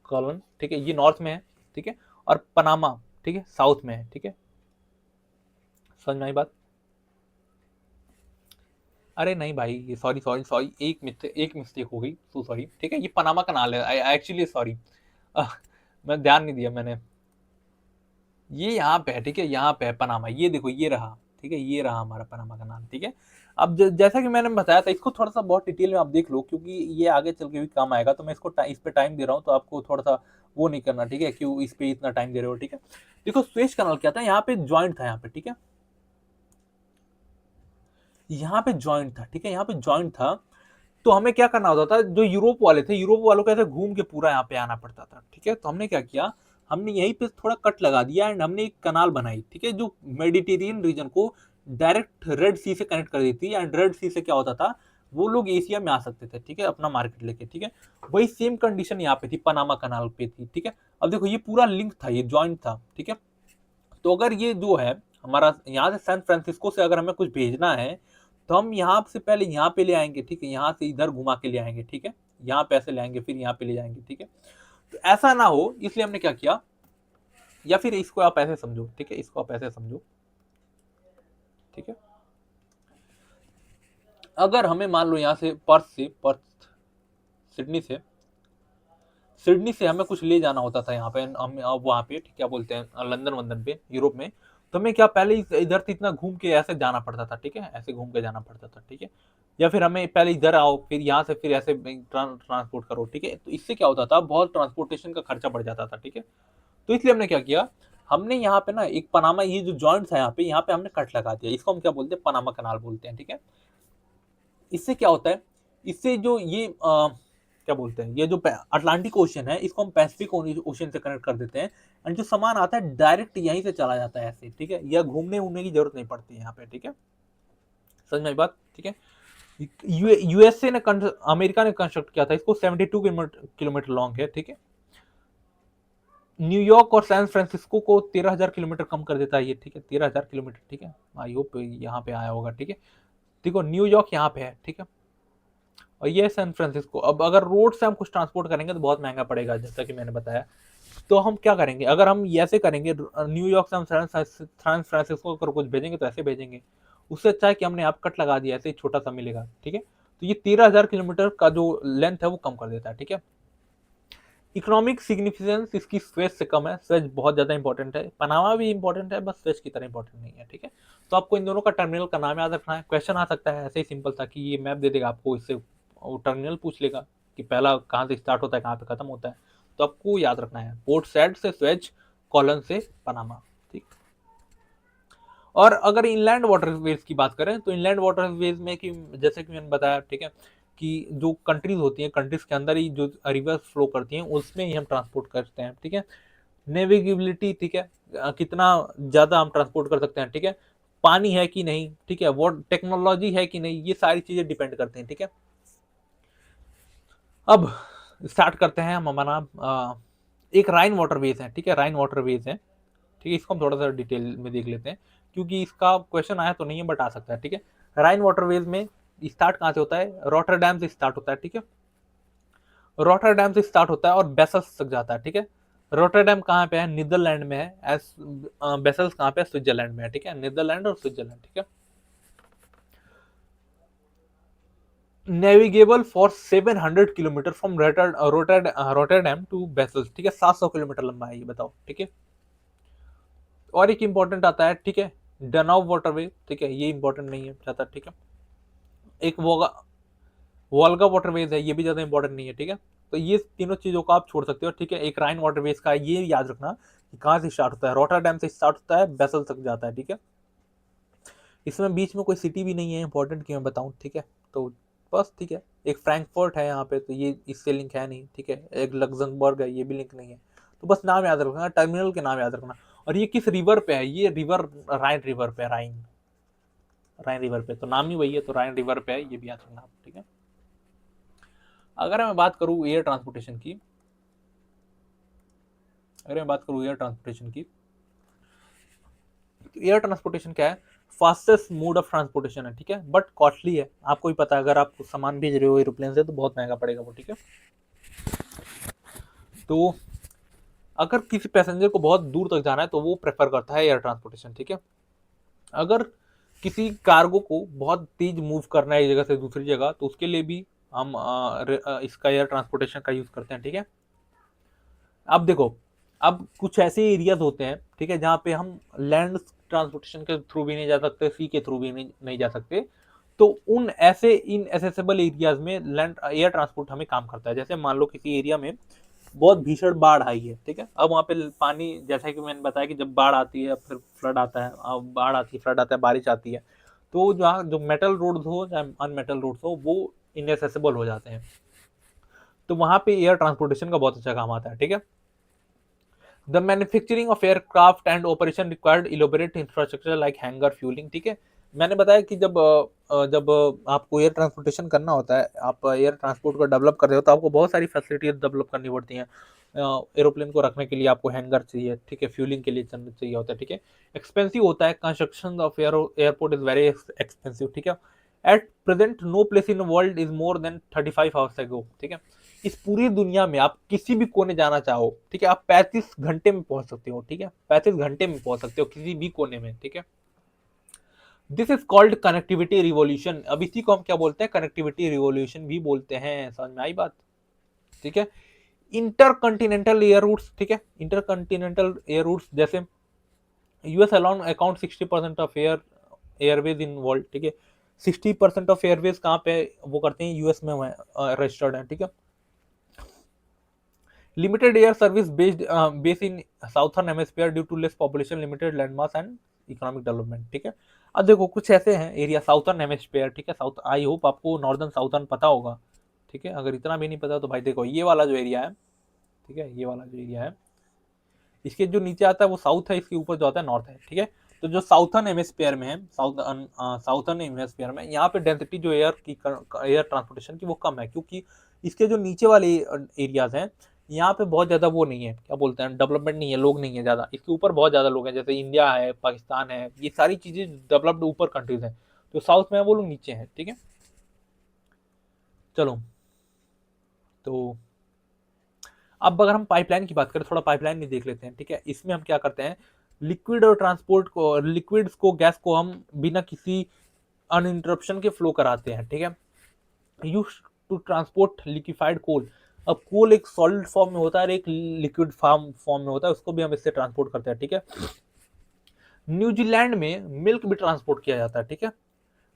A: कॉलन, ठीक है, ये नॉर्थ में है, ठीक है, और पनामा, ठीक है, साउथ में है, ठीक है। समझ में आई बात? अरे नहीं भाई, ये सॉरी सॉरी सॉरी, एक मिस्टेक हो गई, सो सॉरी, ठीक है, ये पनामा कनाल है, आई एक्चुअली सॉरी, मैं ध्यान नहीं दिया मैंने, ये यहाँ पे है, ठीक है, यहाँ पे है पनामा, ये देखो ये रहा, ठीक है, ये रहा हमारा पनामा कनाल, ठीक है। अब जैसा कि मैंने बताया था, इसको थोड़ा सा बहुत डिटेल में आप देख लो, क्योंकि ये आगे चल के भी काम आएगा, तो मैं इसको इस पे टाइम दे रहा हूँ, तो आपको थोड़ा सा वो नहीं करना, ठीक है, क्यों इस पे इतना टाइम दे रहे हो, ठीक है। देखो स्वेज कनाल क्या था, यहाँ पे ज्वाइंट था, यहाँ पे, ठीक है, यहाँ पे ज्वाइंट था, ठीक है, यहाँ पे ज्वाइंट था। तो हमें क्या करना होता था, जो यूरोप वाले थे, यूरोप वालों को ऐसे घूम के पूरा यहाँ पे आना पड़ता था, ठीक है। तो हमने क्या किया, हमने यहीं पे थोड़ा कट लगा दिया एंड हमने एक कनाल बनाई, ठीक है, जो मेडिटेरियन रीजन को डायरेक्ट रेड सी से कनेक्ट कर देती है, एंड रेड सी से क्या होता था, वो लोग एशिया में आ सकते थे, ठीक है, अपना मार्केट लेके, ठीक है। वही सेम कंडीशन यहाँ पे थी, पनामा कनाल पे थी, ठीक है। अब देखो ये पूरा लिंक था, ये ज्वाइंट था, ठीक है। तो अगर ये जो है हमारा यहाँ से सैन फ्रांसिस्को से अगर हमें कुछ भेजना है, तो हम यहाँ से पहले यहाँ पे ले आएंगे, ठीक है, यहाँ से इधर घुमा के ले आएंगे, ठीक है, यहाँ पैसे ले आएंगे, फिर यहाँ पे ले जाएंगे, ठीक है। तो ऐसा ना हो इसलिए हमने क्या किया, या फिर इसको आप ऐसे समझो, ठीक है, इसको आप ऐसे समझो, ठीक है। अगर हमें मान लो यहाँ से पर्थ सिडनी से हमें कुछ ले जाना होता था यहाँ पे, हम वहाँ पे क्या बोलते हैं लंदन वंदन पे यूरोप में, तो हमें क्या पहले इधर से इतना घूम के ऐसे जाना पड़ता था, ठीक है, ऐसे घूम के जाना पड़ता था, ठीक है, या फिर हमें पहले इधर आओ फिर यहाँ से फिर ऐसे ट्रांसपोर्ट करो, ठीक है, तो इससे क्या होता था बहुत ट्रांसपोर्टेशन का खर्चा बढ़ जाता था, ठीक है। तो इसलिए हमने क्या किया, हमने यहाँ पे ना एक पनामा, ये जो जॉइंट्स है यहाँ पे हमने कट लगा दिया, इसको हम क्या बोलते हैं पनामा कनाल बोलते हैं, ठीक है। इससे क्या होता है, इससे जो ये क्या बोलते हैं, ये जो अटलांटिक ओशन है इसको हम पैसिफिक ओशन से कनेक्ट कर देते हैं, एंड जो सामान आता है डायरेक्ट यहीं से चला जाता है ऐसे, ठीक है, या घूमने उमने की जरूरत नहीं पड़ती है यहाँ पे, ठीक है, समझ में आई बात, ठीक है। यूएसए ने अमेरिका ने कंस्ट्रक्ट किया था इसको, 72 किलोमीटर लॉन्ग है, ठीक है। न्यूयॉर्क और सैन फ्रांसिस्को को 13,000 किलोमीटर कम कर देता है ये, ठीक है, 13,000 किलोमीटर, ठीक है। आई होप यहाँ पे आया होगा, ठीक है। देखो न्यूयॉर्क यहाँ पे है, ठीक है, और ये सैन फ्रांसिस्को। अब अगर रोड से हम कुछ ट्रांसपोर्ट करेंगे तो बहुत महंगा पड़ेगा, जैसा कि मैंने बताया। तो हम क्या करेंगे, अगर हम ऐसे करेंगे न्यूयॉर्क से हम सैन फ्रांसिस्को अगर कुछ भेजेंगे तो ऐसे भेजेंगे, उससे अच्छा है कि हमने आप कट लगा दिया, ऐसे ही छोटा सा मिलेगा, ठीक है। तो ये 13,000 किलोमीटर का जो लेंथ है वो कम कर देता है, ठीक है। इकोनॉमिक सिग्निफिकेंस इसकी स्वेज से कम है, स्वेज बहुत ज्यादा इंपॉर्टेंट है, पनामा भी इंपॉर्टेंट है, बस स्वेज की तरह इंपॉर्टेंट नहीं है, ठीक है। तो आपको इन दोनों का टर्मिनल का नाम याद रखना है, क्वेश्चन आ सकता है ऐसे ही सिंपल था कि ये मैप दे देगा आपको, इससे वो टर्मिनल पूछ लेगा कि पहला कहाँ से स्टार्ट होता है कहाँ पे खत्म होता है, तो आपको याद रखना है पोर्ट सैड से स्वेज, कॉलन से पनामा, ठीक। और अगर इनलैंड वाटरवेज की बात करें तो इनलैंड वाटरवेज में कि जैसे कि मैंने बताया, ठीक है, कि जो कंट्रीज होती हैं कंट्रीज के अंदर ही जो रिवर फ्लो करती हैं उसमें ही हम ट्रांसपोर्ट करते हैं, ठीक है। नेविगेबिलिटी, ठीक है, कितना ज्यादा हम ट्रांसपोर्ट कर सकते हैं, ठीक है, पानी है कि नहीं, ठीक है, वो टेक्नोलॉजी है कि नहीं, ये सारी चीजें डिपेंड करते हैं, ठीक है। अब स्टार्ट करते हैं हम हमारा एक राइन वाटरवेज है, ठीक है, राइन वाटरवेज है, ठीक है, इसको हम थोड़ा सा डिटेल में देख लेते हैं क्योंकि इसका क्वेश्चन आया तो नहीं है बट आ सकता है, ठीक है। राइन वाटरवेज में स्टार्ट कहाँ से होता है, रॉटरडैम से स्टार्ट होता है, ठीक है, रॉटरडैम से स्टार्ट होता है और बेसल्स तक जाता है, ठीक है। रॉटरडैम कहाँ पे है, नीदरलैंड में है, एस बेसल्स कहाँ पे है, स्विट्जरलैंड में है, ठीक है, नीदरलैंड और स्विट्जरलैंड, ठीक है। Navigable for 700 kilometre from Rotterdam to Basels, ठीक है, 700 किलोमीटर लंबा है ये, बताओ, ठीक है। और एक इंपॉर्टेंट आता है, ठीक है, डनाव वाटरवे, ठीक है, ये इंपॉर्टेंट नहीं है ज्यादा, ठीक है। एक वोल्गा वाटरवेज है, ये भी ज्यादा इंपॉर्टेंट नहीं है, ठीक है। तो ये तीनों चीजों को आप छोड़ सकते हो, ठीक है। एक राइन वाटरवेज का ये याद रखना कि कहाँ से स्टार्ट होता है, रोटरडैम से स्टार्ट होता है, बेसल तक जाता है, ठीक है। इसमें बीच में कोई सिटी भी नहीं है इंपॉर्टेंट कि मैं बताऊं, ठीक है। तो बस, ठीक है, एक फ्रैंकफर्ट है यहाँ पे तो ये इससे लिंक है नहीं, ठीक है, एक लग्जमबर्ग है, ये भी लिंक नहीं है। तो बस नाम याद रखना, टर्मिनल के नाम याद रखना, और ये किस रिवर पे है, ये रिवर राइन रिवर पे, राइन राइन रिवर पे, तो नाम ही वही है, तो राइन रिवर पे है, ये भी याद रखना आप, ठीक है। अगर मैं बात करूं एयर ट्रांसपोर्टेशन की, अगर मैं बात करूं एयर ट्रांसपोर्टेशन की, तो एयर ट्रांसपोर्टेशन क्या है, फास्टेस्ट मोड ऑफ ट्रांसपोर्टेशन है, ठीक है, बट कॉस्टली है, आपको भी पता है, अगर आप सामान भेज रहे हो एरोप्लेन से तो बहुत महंगा पड़ेगा वो, ठीक है। तो अगर किसी पैसेंजर को बहुत दूर तक जाना है तो वो प्रेफर करता है एयर ट्रांसपोर्टेशन, ठीक है। अगर किसी कार्गो को बहुत तेज मूव करना है एक जगह से दूसरी जगह तो उसके लिए भी हम इसका एयर ट्रांसपोर्टेशन का यूज करते हैं, ठीक है। अब देखो, अब कुछ ऐसे एरियाज होते हैं, ठीक है, जहाँ पे हम लैंड ट्रांसपोर्टेशन के थ्रू भी नहीं जा सकते, सी के थ्रू भी नहीं जा सकते, तो उन ऐसे इनएसेसेबल एरियाज में लैंड एयर ट्रांसपोर्ट हमें काम करता है। जैसे मान लो किसी एरिया में बहुत भीषण बाढ़ आई है, ठीक है, अब वहाँ पे पानी, जैसा कि मैंने बताया कि जब बाढ़ आती है फिर फ्लड आता है, बाढ़ आती है, फ्लड आता है, बारिश आती है, तो जहाँ जो मेटल रोड्स हो चाहे अनमेटल रोड्स हो वो इनएसेसेबल हो जाते हैं, तो वहाँ पे एयर ट्रांसपोर्टेशन का बहुत अच्छा काम आता है, ठीक है। The manufacturing of aircraft and operation required elaborate infrastructure like hanger, fuelling, ठीक है। मैंने बताया कि जब आपको एयर ट्रांसपोर्टेशन करना होता है, आप एयर ट्रांसपोर्ट को डेवलप कर रहे हो तो आपको बहुत सारी फैसिलिटीज डेवलप करनी पड़ती हैं। एरोप्लेन को रखने के लिए आपको हैंगर चाहिए, ठीक है, फ्यूलिंग के लिए चाहिए होता है, ठीक है। एक्सपेंसिव होता है, construction of airport is very expensive, ठीक है। At present no place in world is more than 35 hours ago, ठीक है। इस पूरी दुनिया में आप किसी भी कोने जाना चाहो, ठीक है, आप 35 घंटे में पहुंच सकते हो, ठीक है, 35 घंटे में पहुंच सकते हो किसी भी कोने में, ठीक है। This is called connectivity revolution. अब इसी को हम क्या बोलते हैं, कनेक्टिविटी रिवॉल्यूशन भी बोलते हैं, समझ में आई बात। ठीक है। इंटरकंटिनेंटल एयर रूट्स, ठीक है, इंटरकंटिनेंटल एयर रूट्स जैसे US alone account 60% of Airways in world, ठीक है। 60% ऑफ एयरवेज कहाँ पे वो करते हैं, यूएस में रजिस्टर्ड है, ठीक है। Limited air service based in southern hemisphere due to less population, limited land mass and economic development, ठीक है। अब देखो कुछ ऐसे हैं एरिया साउथर्न हेमिस्फीयर, ठीक है, साउथ, आई होप आपको नॉर्दर्न साउथर्न पता होगा, ठीक है। अगर इतना भी नहीं पता तो भाई देखो ये वाला जो एरिया है, ठीक है, ये वाला जो एरिया है, इसके जो नीचे आता है वो साउथ है, इसके ऊपर जो आता है नॉर्थ है, ठीक है। तो जो साउथर्न हेमिस्फीयर में है, साउथर्न हेमिस्फीयर में यहाँ पे डेंसिटी जो एयर ट्रांसपोर्टेशन की वो कम है, क्योंकि इसके जो नीचे वाले एरियाज हैं यहाँ पे बहुत ज्यादा वो नहीं है, क्या बोलते हैं, डेवलपमेंट नहीं है, लोग नहीं है ज्यादा। इसके ऊपर बहुत ज्यादा लोग हैं, जैसे इंडिया है, पाकिस्तान है, ये सारी चीजें डेवलप्ड ऊपर कंट्रीज हैं। तो साउथ में है वो लोग नीचे हैं, ठीक है। चलो, तो अब अगर हम पाइपलाइन की बात करें, थोड़ा पाइपलाइन भी देख लेते हैं, ठीक है। इसमें हम क्या करते हैं, लिक्विड और ट्रांसपोर्ट को, लिक्विड्स को, गैस को हम बिना किसी अनइंटरप्शन के फ्लो कराते हैं, ठीक है। यूज टू ट्रांसपोर्ट लिक्विफाइड कोल। अब कोल एक सॉलिड फॉर्म में होता है और एक लिक्विड फॉर्म में होता है, उसको भी हम इससे ट्रांसपोर्ट करते हैं, ठीक है। न्यूजीलैंड में मिल्क भी ट्रांसपोर्ट किया जाता है, ठीक है।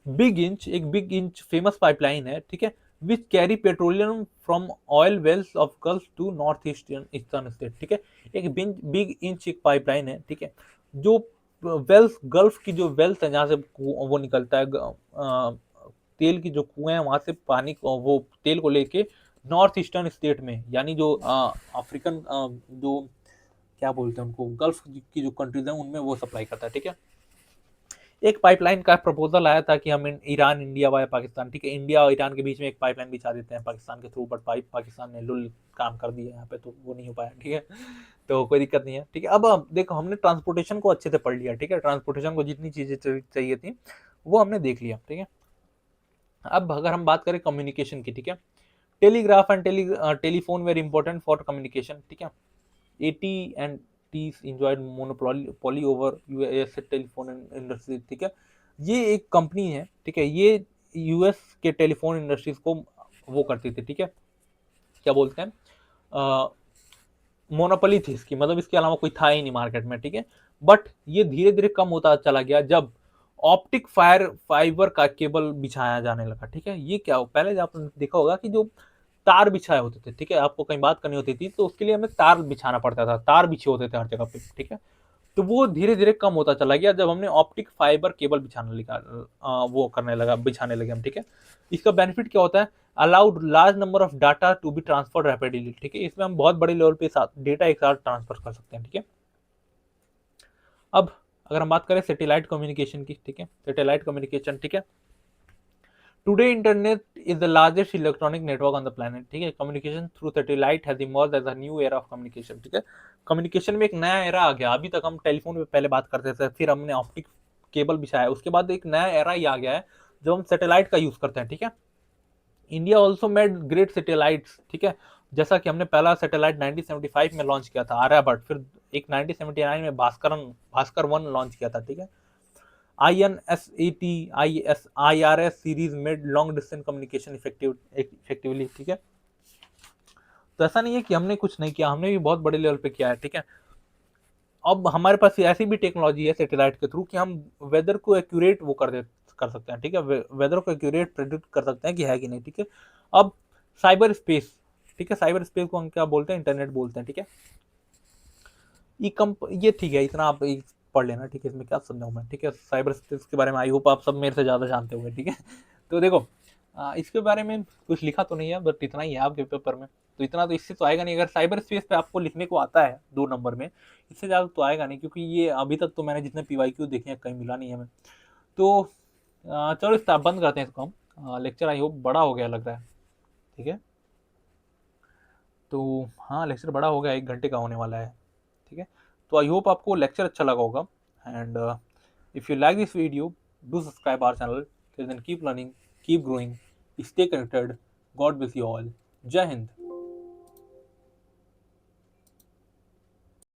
A: बिग इंच फेमस पाइपलाइन है, ठीक है, which carry petroleum from oil wells of Gulf to north eastern state, ठीक है। एक बिग इंच एक पाइपलाइन है, ठीक है, जो वेल्स, गल्फ की जो वेल्स है जहाँ से वो निकलता है, तेल की जो कुएं हैं वहां से पानी को, वो तेल को लेके नॉर्थ ईस्टर्न स्टेट में, यानी जो अफ्रीकन जो क्या बोलते हैं उनको, गल्फ की जो कंट्रीज हैं उनमें वो सप्लाई करता है, ठीक है। एक पाइपलाइन का प्रपोजल आया था कि हम ईरान, इंडिया वाया पाकिस्तान, ठीक है, इंडिया और ईरान के बीच में एक पाइपलाइन बिछा देते हैं पाकिस्तान के थ्रू, बट पाकिस्तान ने लुल काम कर दिया यहाँ पे, तो वो नहीं हो पाया, ठीक है। तो कोई दिक्कत नहीं है, ठीक है। अब देखो हमने ट्रांसपोर्टेशन को अच्छे से पढ़ लिया, ठीक है, ट्रांसपोर्टेशन को जितनी चीजें चाहिए थी वो हमने देख लिया, ठीक है। अब अगर हम बात करें कम्युनिकेशन की, ठीक है, telegraph and telephone very important for communication, ठीक है। AT and T's enjoyed monopoly over US telephone industry, ठीक है। ये एक कंपनी है, ठीक है, ये यूएस के टेलीफोन इंडस्ट्रीज को वो करती थी, ठीक है, क्या बोलते हैं, मोनोपोली थी इसकी, मतलब इसके अलावा कोई था ही नहीं मार्केट में, ठीक है। बट ये धीरे धीरे कम होता चला गया जब ऑप्टिक फाइबर का केबल बिछाया जाने लगा, ठीक है। ये क्या, पहले आपने देखा होगा कि जो तार बिछाए होते थे, ठीक है, आपको कहीं बात करनी होती थी तो उसके लिए हमें तार बिछाना पड़ता था, तार बिछे होते थे हर जगह पे, ठीक है। तो वो धीरे धीरे कम होता चला गया जब हमने ऑप्टिक फाइबर केबल बिछाने लगा, वो करने लगा, बिछाने लगे हम, ठीक है। इसका बेनिफिट क्या होता है, allowed large number of data to be transferred rapidly, ठीक है, इसमें हम बहुत बड़े लेवल पे डेटा एक साथ ट्रांसफर कर सकते हैं, ठीक है। अब अगर हम बात करें सैटेलाइट कम्युनिकेशन की, ठीक है, सैटेलाइट कम्युनिकेशन, ठीक है, today internet is the largest electronic network on the planet, ठीक है। Communication through satellite has emerged as a new era of communication, ठीक है। कम्युनिकेशन में एक नया एरा आ गया, अभी तक हम टेलीफोन पे पहले बात करते थे, फिर हमने ऑप्टिक केबल बिछाया, उसके बाद एक नया एरा ही आ गया है जो हम सैटेलाइट का यूज करते हैं, ठीक है। India also made great satellites, ठीक है, जैसा कि हमने पहला सैटेलाइट 1975 में लॉन्च किया था आर्यभट्ट, फिर एक 1979 में भास्कर 1 लॉन्च किया था, ठीक है। INSAT IRS series made long distance communication effectively, ठीक है। तो ऐसा नहीं है कि हमने कुछ नहीं किया, हमने भी बहुत बड़े लेवल पे किया है, ठीक है। अब हमारे पास ऐसी भी टेक्नोलॉजी है सैटेलाइट के थ्रू कि हम वेदर को एक्यूरेट वो कर सकते हैं, ठीक है, वेदर को एक्यूरेट प्रेडिक्ट कर सकते हैं कि है कि नहीं, ठीक है। अब साइबर स्पेस, ठीक है, साइबर स्पेस को हम क्या बोलते हैं, इंटरनेट बोलते हैं, ठीक है। ये ठीक है, इतना आप पढ़ लेना, ठीक है, इसमें क्या समझाऊं मैं, ठीक है। साइबर स्पेस के बारे में आई होप आप सब मेरे से ज़्यादा जानते होंगे, ठीक है। तो देखो इसके बारे में कुछ लिखा तो नहीं है, बट इतना ही है आपके पेपर में, तो इतना तो इससे तो आएगा नहीं। अगर साइबर स्पेस पे आपको लिखने को आता है 2 नंबर में, इससे ज़्यादा तो आएगा नहीं, क्योंकि ये अभी तक तो मैंने जितने PYQ देखे हैं कहीं मिला नहीं है हमें। तो चलो इस बंद करते हैं इसको हम, लेक्चर आई होप बड़ा हो गया लग रहा है, ठीक है। तो हाँ, लेक्चर बड़ा हो गया, 1 घंटे का होने वाला है, ठीक है। तो आई होप आपको लेक्चर अच्छा लगा होगा, and if you like this video, do subscribe our channel, till then keep learning, keep growing, stay connected, God bless you all, जय हिंद।